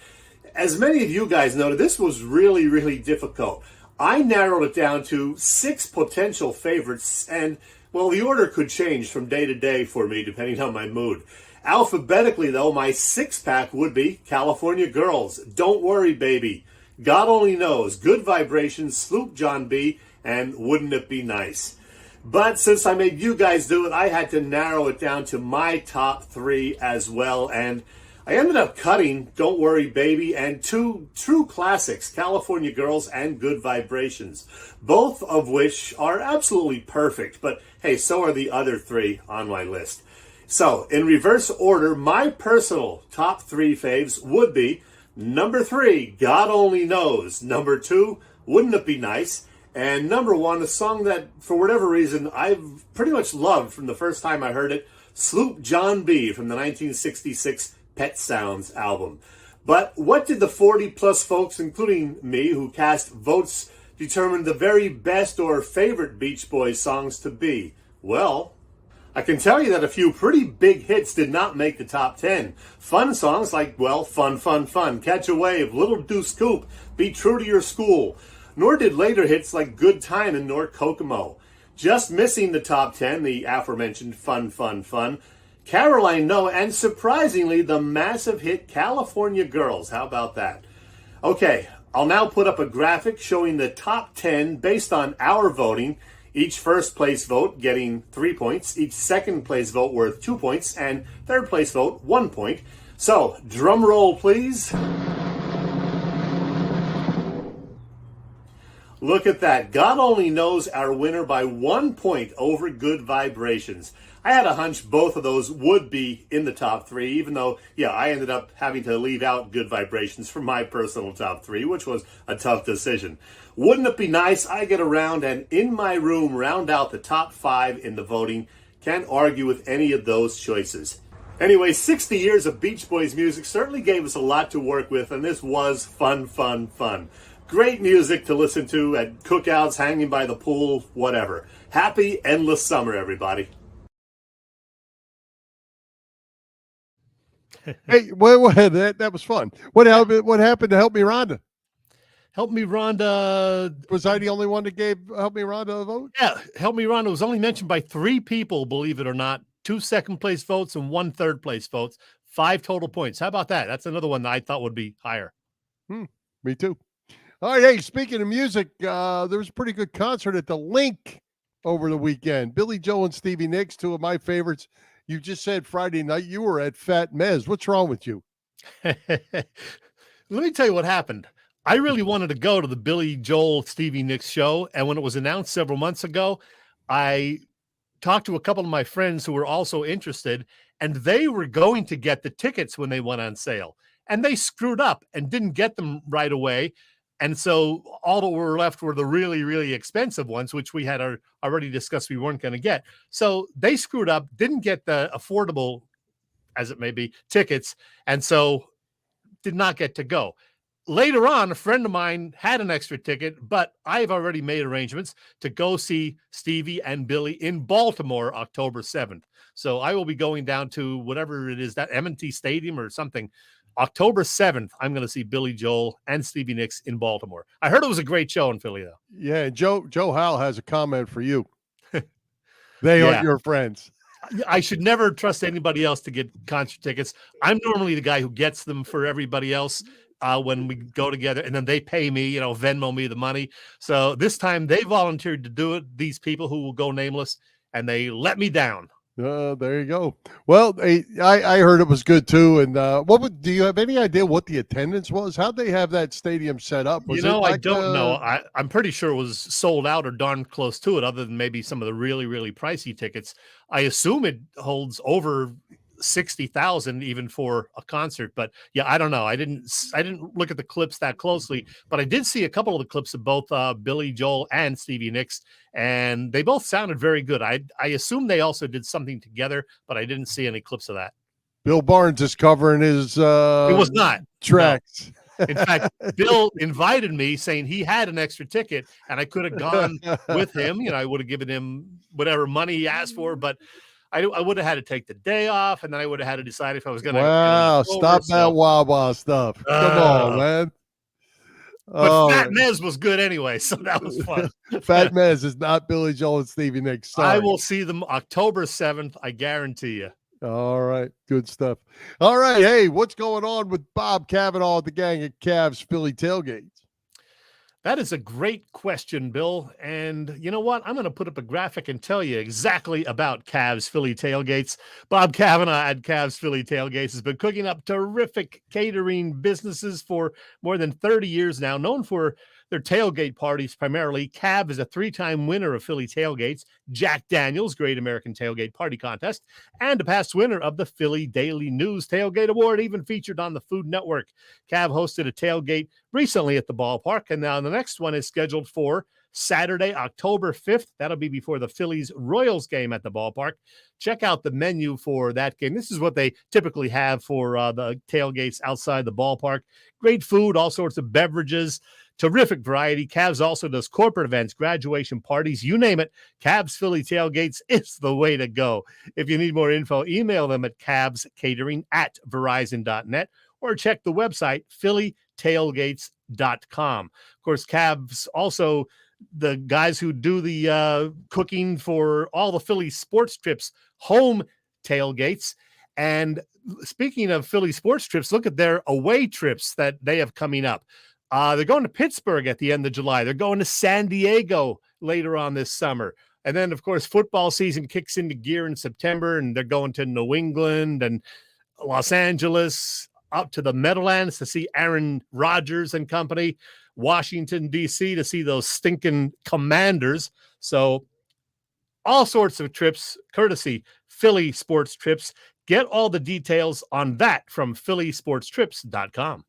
as many of you guys noted, this was really, really difficult. I narrowed it down to 6 potential favorites, and well, the order could change from day to day for me, depending on my mood. Alphabetically, though, my 6-pack would be California Girls, Don't Worry Baby, God Only Knows, Good Vibrations, Sloop John B., and Wouldn't It Be Nice? But since I made you guys do it, I had to narrow it down to my top 3 as well, and I ended up cutting Don't Worry Baby and 2 true classics, California Girls and Good Vibrations, both of which are absolutely perfect, but hey, so are the other 3 on my list. So, in reverse order, my personal top 3 faves would be number 3, God Only Knows, number 2, Wouldn't It Be Nice, and number 1, a song that, for whatever reason, I've pretty much loved from the first time I heard it, Sloop John B. from the 1966 Pet Sounds album. But what did the 40-plus folks, including me, who cast votes, determine the very best or favorite Beach Boys songs to be? Well, I can tell you that a few pretty big hits did not make the top 10. Fun songs like, well, Fun, Fun, Fun, Catch a Wave, Little Deuce Coupe, Be True to Your School. Nor did later hits like Good Timin' nor Kokomo. Just missing the top 10, the aforementioned Fun, Fun, Fun, Caroline No, and surprisingly, the massive hit California Girls. How about that? Okay, I'll now put up a graphic showing the top 10 based on our voting. Each first place vote getting 3 points, each second place vote worth 2 points, and third place vote 1 point. So, drum roll, please. Look at that. God only knows our winner by 1 point over Good Vibrations. I had a hunch both of those would be in the top 3, even though, I ended up having to leave out Good Vibrations from my personal top 3, which was a tough decision. Wouldn't it be nice? I get around and in my room round out the top 5 in the voting. Can't argue with any of those choices. Anyway, 60 years of Beach Boys music certainly gave us a lot to work with, and this was fun, fun, fun. Great music to listen to at cookouts, hanging by the pool, whatever. Happy endless summer, everybody. Hey, that was fun. What happened to Help Me Rhonda? Help Me Rhonda. Was I the only one that gave Help Me Rhonda a vote? Yeah, Help Me Rhonda was only mentioned by 3 people, believe it or not. 2 second place votes and 1 third place votes. 5 total points. How about that? That's another one that I thought would be higher. Me too. All right, hey, speaking of music, there was a pretty good concert at the Link over the weekend. Billy Joel and Stevie Nicks, 2 of my favorites. You just said Friday night you were at Fat Mez. What's wrong with you? Let me tell you what happened. I really wanted to go to the Billy Joel Stevie Nicks show, and when it was announced several months ago, I talked to a couple of my friends who were also interested, and they were going to get the tickets when they went on sale, and they screwed up and didn't get them right away. And so all that were left were the really, really expensive ones, which we had already discussed we weren't going to get. So they screwed up, didn't get the affordable, as it may be, tickets, and so did not get to go. Later on, a friend of mine had an extra ticket, but I've already made arrangements to go see Stevie and Billy in Baltimore, October 7th. So I will be going down to whatever it is, that M&T Stadium or something. October 7th, I'm going to see Billy Joel and Stevie Nicks in Baltimore. I heard it was a great show in Philly, though. Yeah, Joe Howell has a comment for you. They are your friends. I should never trust anybody else to get concert tickets. I'm normally the guy who gets them for everybody else when we go together, and then they pay me, Venmo me the money. So this time they volunteered to do it, these people who will go nameless, and they let me down. There you go. Well, I heard it was good too. And do you have any idea what the attendance was? How'd they have that stadium set up? I don't know. I'm pretty sure it was sold out or darn close to it, other than maybe some of the really, really pricey tickets. I assume it holds over 60,000 even for a concert, but I don't know. I didn't look at the clips that closely, but I did see a couple of the clips of both Billy Joel and Stevie Nicks, and they both sounded very good. I assume they also did something together, but I didn't see any clips of that. Bill Barnes is covering his it was not tracks. No. In fact, Bill invited me saying he had an extra ticket and I could have gone with him. I would have given him whatever money he asked for, but I would have had to take the day off, and then I would have had to decide if I was going to. Wow, stop that Wawa stuff. Come on, man. But Fat Mez was good anyway, so that was fun. Fat Mez is not Billy Joel and Stevie Nicks. Sorry. I will see them October 7th, I guarantee you. All right, good stuff. All right, hey, what's going on with Bob Cavanaugh at the gang at Cavs Philly Tailgates? That is a great question, Bill. And you know what? I'm going to put up a graphic and tell you exactly about Cavs Philly Tailgates. Bob Cavanaugh at Cavs Philly Tailgates has been cooking up terrific catering businesses for more than 30 years now, known for their tailgate parties primarily. Cav is a 3-time winner of Philly Tailgates, Jack Daniels Great American Tailgate Party Contest, and a past winner of the Philly Daily News Tailgate Award, even featured on the Food Network. Cav hosted a tailgate recently at the ballpark, and now the next one is scheduled for Saturday, October 5th. That'll be before the Phillies-Royals game at the ballpark. Check out the menu for that game. This is what they typically have for the tailgates outside the ballpark. Great food, all sorts of beverages, terrific variety. Cavs also does corporate events, graduation parties, you name it. Cavs Philly Tailgates is the way to go. If you need more info, email them at cavscatering@verizon.net or check the website phillytailgates.com. Of course, Cavs also the guys who do the cooking for all the Philly sports trips, home tailgates. And speaking of Philly sports trips, look at their away trips that they have coming up. They're going to Pittsburgh at the end of July. They're going to San Diego later on this summer. And then, of course, football season kicks into gear in September, and they're going to New England and Los Angeles, up to the Meadowlands to see Aaron Rodgers and company, Washington, D.C. to see those stinking Commanders. So all sorts of trips, courtesy Philly Sports Trips. Get all the details on that from phillysportstrips.com.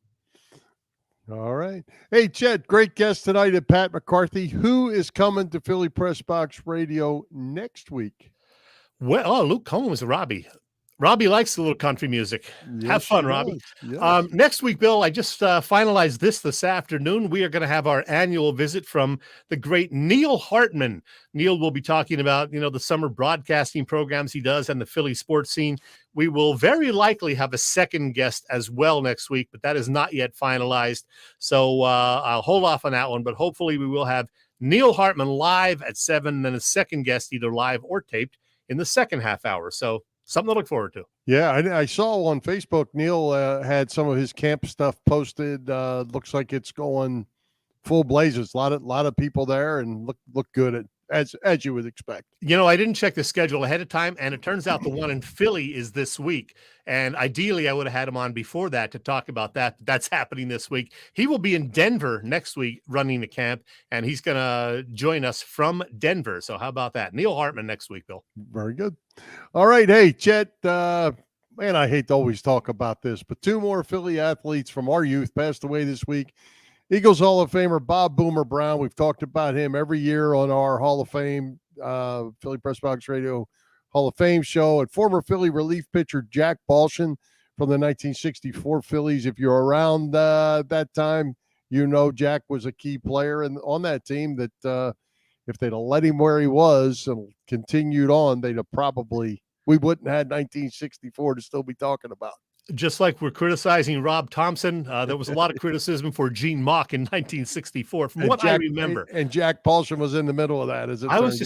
All right. Hey, Chet, great guest tonight at Pat McCarthy. Who is coming to Philly Press Box Radio next week? Well, Luke Combs, Robbie. Robbie likes the little country music. Yes, Have fun, he Robbie. does. Yes. Next week, Bill, I just finalized this afternoon. We are going to have our annual visit from the great Neil Hartman. Neil will be talking about, the summer broadcasting programs he does and the Philly sports scene. We will very likely have a second guest as well next week, but that is not yet finalized. So I'll hold off on that one, but hopefully we will have Neil Hartman live at 7, and then a second guest either live or taped in the second half hour. So something to look forward to. Yeah, I saw on Facebook, Neil had some of his camp stuff posted. Looks like it's going full blazes. A lot of people there, and look good as you would expect. I didn't check the schedule ahead of time, and it turns out the one in Philly is this week. And ideally, I would have had him on before that to talk about that. That's happening this week. He will be in Denver next week running the camp, and he's going to join us from Denver. So how about that? Neil Hartman next week, Bill. Very good. All right. Hey, Chet, man, I hate to always talk about this, but 2 more Philly athletes from our youth passed away this week. Eagles Hall of Famer Bob Boomer Brown. We've talked about him every year on our Hall of Fame, Philly Press Box Radio Hall of Fame show. And former Philly relief pitcher Jack Balshin from the 1964 Phillies. If you're around that time, Jack was a key player on that team that if they'd have let him where he was and continued on, we wouldn't have had 1964 to still be talking about. Just like we're criticizing Rob Thompson, there was a lot of criticism for Gene Mauch in 1964, from what I remember. And Jack Paulson was in the middle of that, as it I was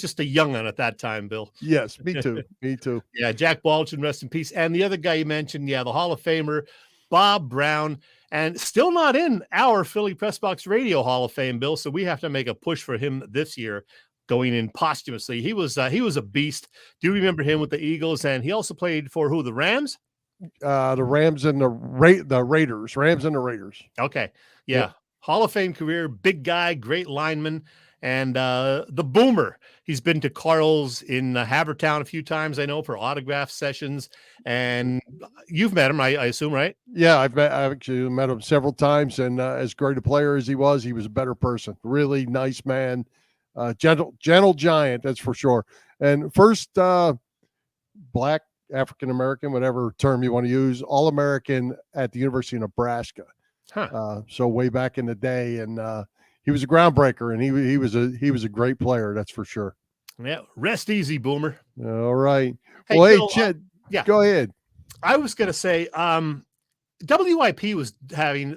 just a young'un at that time, Bill. Yes, me too. Me too. Yeah, Jack Balchin, rest in peace. And the other guy you mentioned, the Hall of Famer, Bob Brown, and still not in our Philly Press Box Radio Hall of Fame, Bill. So we have to make a push for him this year, going in posthumously. He was a beast. Do you remember him with the Eagles? And he also played for who? The Rams? The Rams and the Raiders. Rams and the Raiders. Okay. Yeah. Hall of Fame career, big guy, great lineman, and the Boomer. He's been to Carl's in Havertown a few times, I know, for autograph sessions. And you've met him, I assume, right? Yeah, I've actually met him several times, and as great a player as he was a better person. Really nice man, gentle giant, that's for sure. And first black, African-American, whatever term you want to use, All-American at the University of Nebraska. So way back in the day, and he was a groundbreaker, and he was a great player, that's for sure. Yeah, rest easy, Boomer. All right. Hey, well, Bill, Chet, go ahead. I was going to say, WIP was having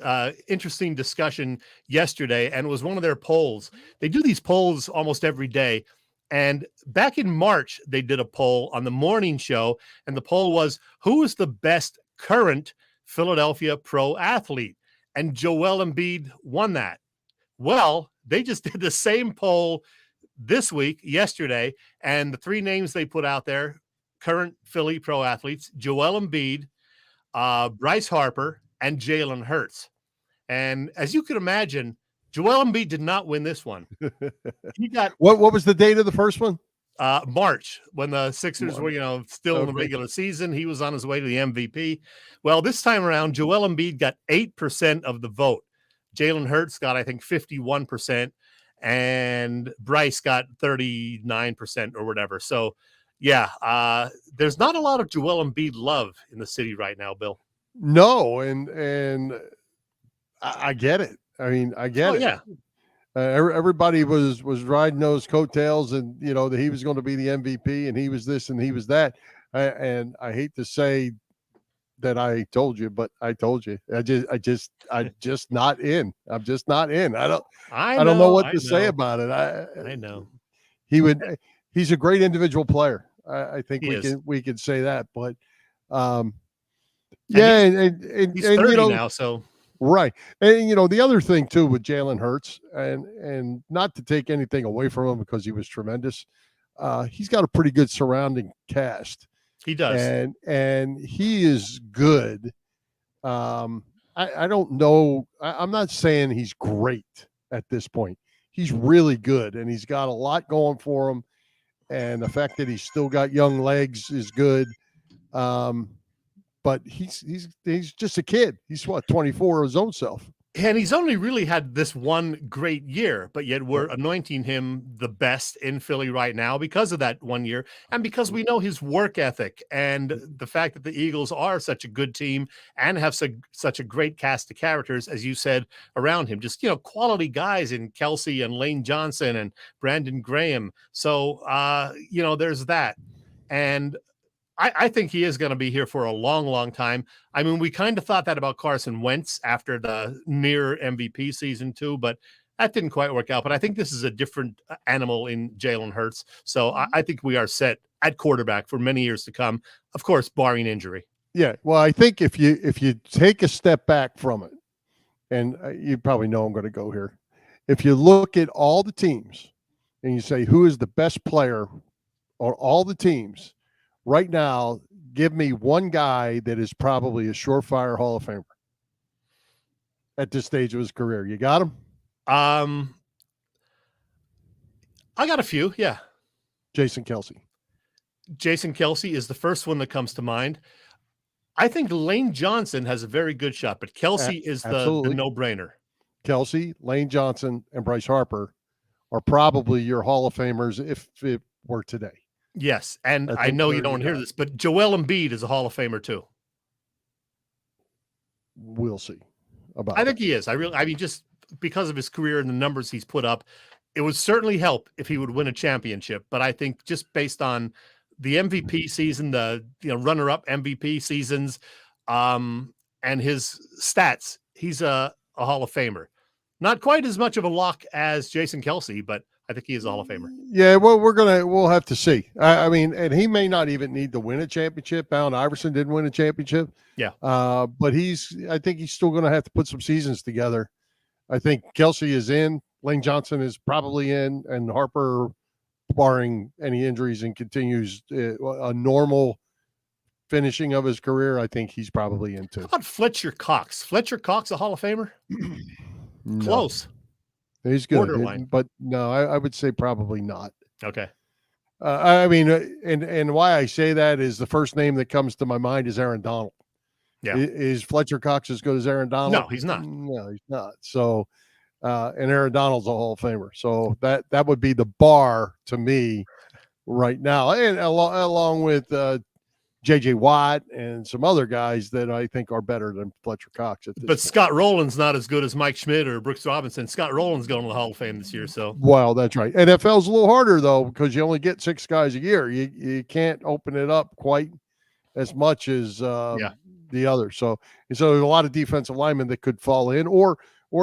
interesting discussion yesterday, and it was one of their polls. They do these polls almost every day. And back in March, they did a poll on the morning show, and the poll was, who is the best current Philadelphia pro athlete? And Joel Embiid won that. Well, they just did the same poll this week, yesterday, and the 3 names they put out there, current Philly pro athletes, Joel Embiid, Bryce Harper, and Jalen Hurts. And as you can imagine, Joel Embiid did not win this one. He got what was the date of the first one? March, when the Sixers were, still in the regular season. He was on his way to the MVP. Well, this time around, Joel Embiid got 8% of the vote. Jalen Hurts got, I think, 51%. and Bryce got 39% or whatever. So, yeah, there's not a lot of Joel Embiid love in the city right now, Bill. No, and I get it. I mean, I get it. Yeah. Everybody was riding those coattails, and that he was going to be the MVP, and he was this and he was that. And I hate to say that I told you, but I told you. I'm just not in. I'm just not in. I don't know what to say about it. I know. He's a great individual player. I think we can say that, but and he's 30 now, so right. And the other thing too with Jalen Hurts, and not to take anything away from him because he was tremendous, he's got a pretty good surrounding cast. He does, and he is good. I don't know. I'm not saying he's great at this point. He's really good, and he's got a lot going for him. And the fact that he's still got young legs is good. But he's just a kid. He's 24 his own self. And he's only really had this one great year, but yet we're anointing him the best in Philly right now because of that 1 year, and because we know his work ethic and the fact that the Eagles are such a good team and have such a great cast of characters, as you said, around him. Just, quality guys in Kelsey and Lane Johnson and Brandon Graham. So, there's that. And I think he is going to be here for a long, long time. I mean, we kind of thought that about Carson Wentz after the near MVP season too, but that didn't quite work out. But I think this is a different animal in Jalen Hurts. So I think we are set at quarterback for many years to come, of course, barring injury. Yeah. Well, I think if you take a step back from it, and you probably know I'm going to go here, if you look at all the teams and you say, who is the best player on all the teams, right now, give me one guy that is probably a surefire Hall of Famer at this stage of his career. You got him? I got a few, yeah. Jason Kelsey. Jason Kelsey is the first one that comes to mind. I think Lane Johnson has a very good shot, but Kelsey is the no-brainer. Kelsey, Lane Johnson, and Bryce Harper are probably your Hall of Famers if it were today. Yes, and I know you don't hear this, but Joel Embiid is a Hall of Famer too. We'll see about I think he is. I mean, just because of his career and the numbers he's put up, it would certainly help if he would win a championship. But I think just based on the MVP season, the runner-up MVP seasons, and his stats, he's a Hall of Famer. Not quite as much of a lock as Jason Kelsey, but I think he is a Hall of Famer. Yeah, well, we'll have to see. I mean, and he may not even need to win a championship. Allen Iverson didn't win a championship. Yeah. But I think he's still going to have to put some seasons together. I think Kelsey is in. Lane Johnson is probably in, and Harper, barring any injuries and continues a normal finishing of his career, I think he's probably in too. How about Fletcher Cox? Fletcher Cox, a Hall of Famer? No. Close. He's good, but no, I would say probably not. Okay. I mean, and why I say that is the first name that comes to my mind is Aaron Donald. Yeah. Is Fletcher Cox as good as Aaron Donald? No, he's not. No, he's not. So, and Aaron Donald's a Hall of Famer. So that would be the bar to me right now, and along with J.J. Watt and some other guys that I think are better than Fletcher Cox. But point. Scott Rowland's not as good as Mike Schmidt or Brooks Robinson. Scott Rowland's going to the Hall of Fame this year. So, well, that's right. NFL's a little harder though because you only get 6 guys a year. You can't open it up quite as much as the others. So there's a lot of defensive linemen that could fall in, or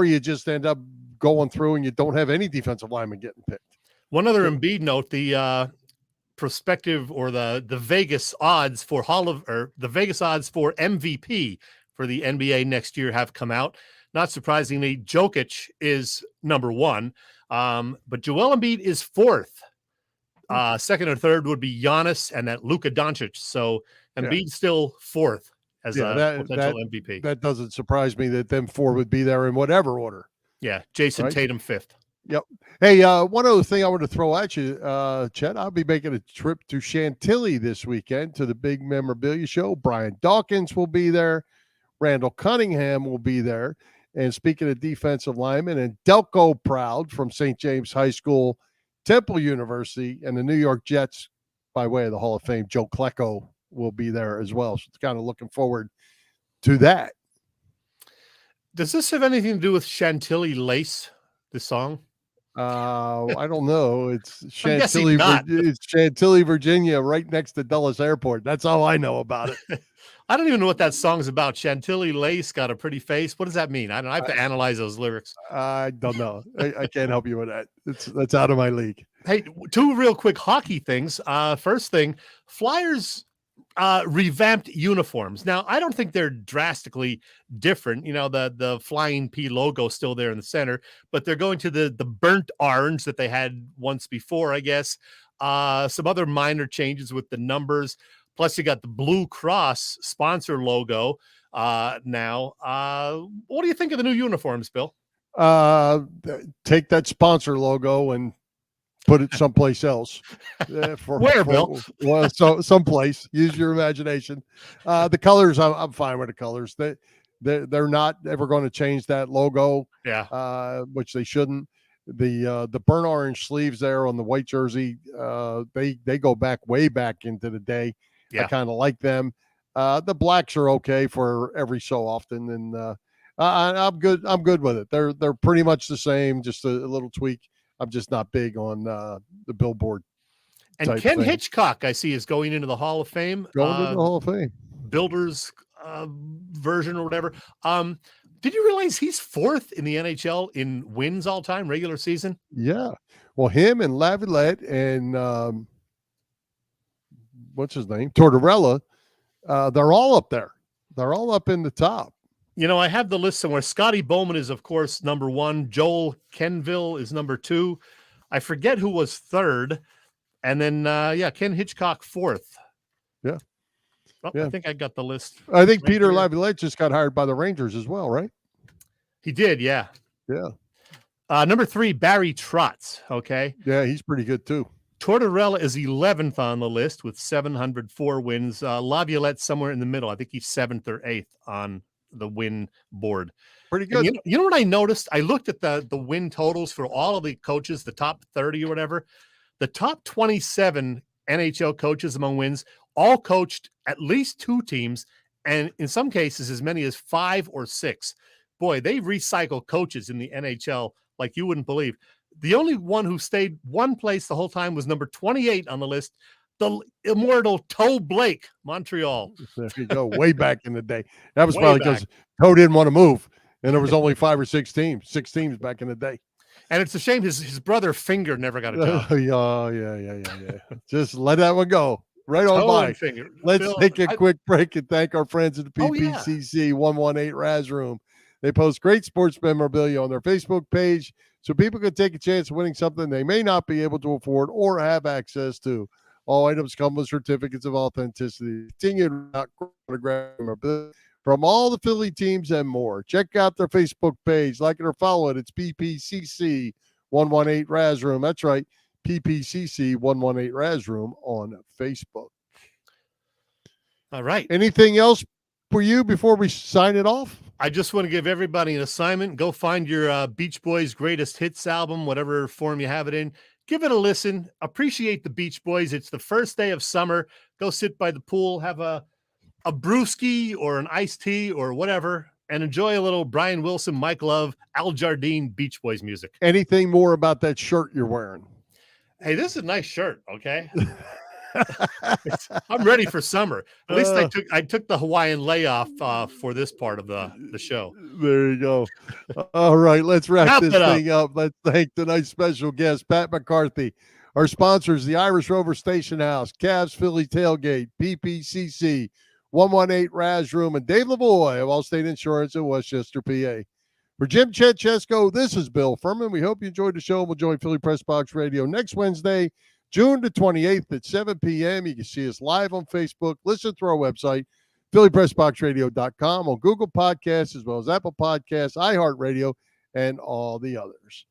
you just end up going through and you don't have any defensive linemen getting picked. One other Embiid note: the prospective or the Vegas odds for the Vegas odds for MVP for the NBA next year have come out. Not surprisingly, Jokic is number 1, but Joel Embiid is 4th. Second or third would be Giannis and that Luka Doncic. So Embiid's still 4th as a potential MVP. That doesn't surprise me that them 4 would be there in whatever order. Yeah, Jason Tatum 5th. Yep. Hey, one other thing I want to throw at you, Chet. I'll be making a trip to Chantilly this weekend to the big memorabilia show. Brian Dawkins will be there. Randall Cunningham will be there. And speaking of defensive linemen, and Delco Proud from St. James High School, Temple University, and the New York Jets, by way of the Hall of Fame, Joe Klecko will be there as well. So it's kind of looking forward to that. Does this have anything to do with Chantilly Lace, the song? I don't know. It's Chantilly, it's Chantilly, Virginia, right next to Dulles Airport. That's all I know about it. I don't even know what that song's about. Chantilly Lace got a pretty face. What does that mean? I have to analyze those lyrics. I don't know. I can't help you with that. That's out of my league. Hey, two real quick hockey things. First thing, Flyers revamped uniforms. Now, I don't think they're drastically different. You know, the Flying P logo still there in the center, but they're going to the burnt orange that they had once before, I guess. Some other minor changes with the numbers. Plus, you got the Blue Cross sponsor logo now. What do you think of the new uniforms, Bill? Take that sponsor logo and put it someplace else. Where, Bill? Well, so someplace. Use your imagination. The colors, I'm fine with the colors. They're not ever going to change that logo. Yeah. Which they shouldn't. The burnt orange sleeves there on the white jersey, they go way back into the day. Yeah. I kind of like them. The blacks are okay for every so often, and I'm good. I'm good with it. They're pretty much the same, just a little tweak. I'm just not big on the billboard. And Ken Hitchcock, I see, is going into the Hall of Fame. Going into the Hall of Fame. Builders version or whatever. Did you realize he's fourth in the NHL in wins all time, regular season? Yeah. Well, him and Laviolette and what's his name? Tortorella. They're all up there. They're all up in the top. You know, I have the list somewhere. Scotty Bowman is, of course, number one. Joel Kenville is number two. I forget who was third. And then, Ken Hitchcock fourth. Yeah. Oh, yeah. I think I got the list. I think Peter Laviolette just got hired by the Rangers as well, right? He did, yeah. Yeah. Number three, Barry Trotz. Okay. Yeah, he's pretty good too. Tortorella is 11th on the list with 704 wins. Laviolette somewhere in the middle. I think he's 7th or 8th on the win board. Pretty good. You know what I noticed? I looked at the win totals for all of the coaches, the top 30 or whatever. The top 27 NHL coaches among wins all coached at least two teams, and in some cases as many as 5 or 6. Boy, they recycle coaches in the NHL like you wouldn't believe. The only one who stayed one place the whole time was number 28 on the list, the immortal Toe Blake, Montreal. There you go, way back in the day. That was probably because Toe didn't want to move, and there was only 5 or 6 teams. 6 teams back in the day. And it's a shame his brother Finger never got a job. Yeah. Just let that one go. Right on by. Finger. Let's take a quick break and thank our friends at the PPCC 118 Raz Room. They post great sports memorabilia on their Facebook page so people can take a chance of winning something they may not be able to afford or have access to. All items come with certificates of authenticity. Continue to autograph memorabilia from all the Philly teams and more. Check out their Facebook page. Like it or follow it. It's PPCC 118 Raz Room. That's right. PPCC 118 Raz Room on Facebook. All right. Anything else for you before we sign it off? I just want to give everybody an assignment. Go find your Beach Boys Greatest Hits album, whatever form you have it in. Give it a listen. Appreciate the Beach Boys. It's the first day of summer. Go sit by the pool, have a brewski or an iced tea or whatever, and enjoy a little Brian Wilson, Mike Love, Al Jardine Beach Boys music. Anything more about that shirt you're wearing? Hey, this is a nice shirt, okay? I'm ready for summer. At least I took the Hawaiian layoff for this part of the show. There you go. All right, let's wrap this thing up. Let's thank tonight's special guest, Pat McCarthy. Our sponsors, the Irish Rover Station House, Cavs Philly Tailgate, PPCC, 118 Raz Room, and Dave Lavoie of Allstate Insurance in Westchester, PA. For Jim, Chet, Chesko, this is Bill Furman. We hope you enjoyed the show. We'll join Philly Press Box Radio next Wednesday, June the 28th at 7 p.m. You can see us live on Facebook. Listen through our website, PhillyPressBoxRadio.com, on Google Podcasts, as well as Apple Podcasts, iHeartRadio, and all the others.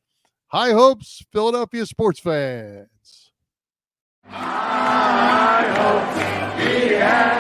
High hopes, Philadelphia sports fans. High hopes,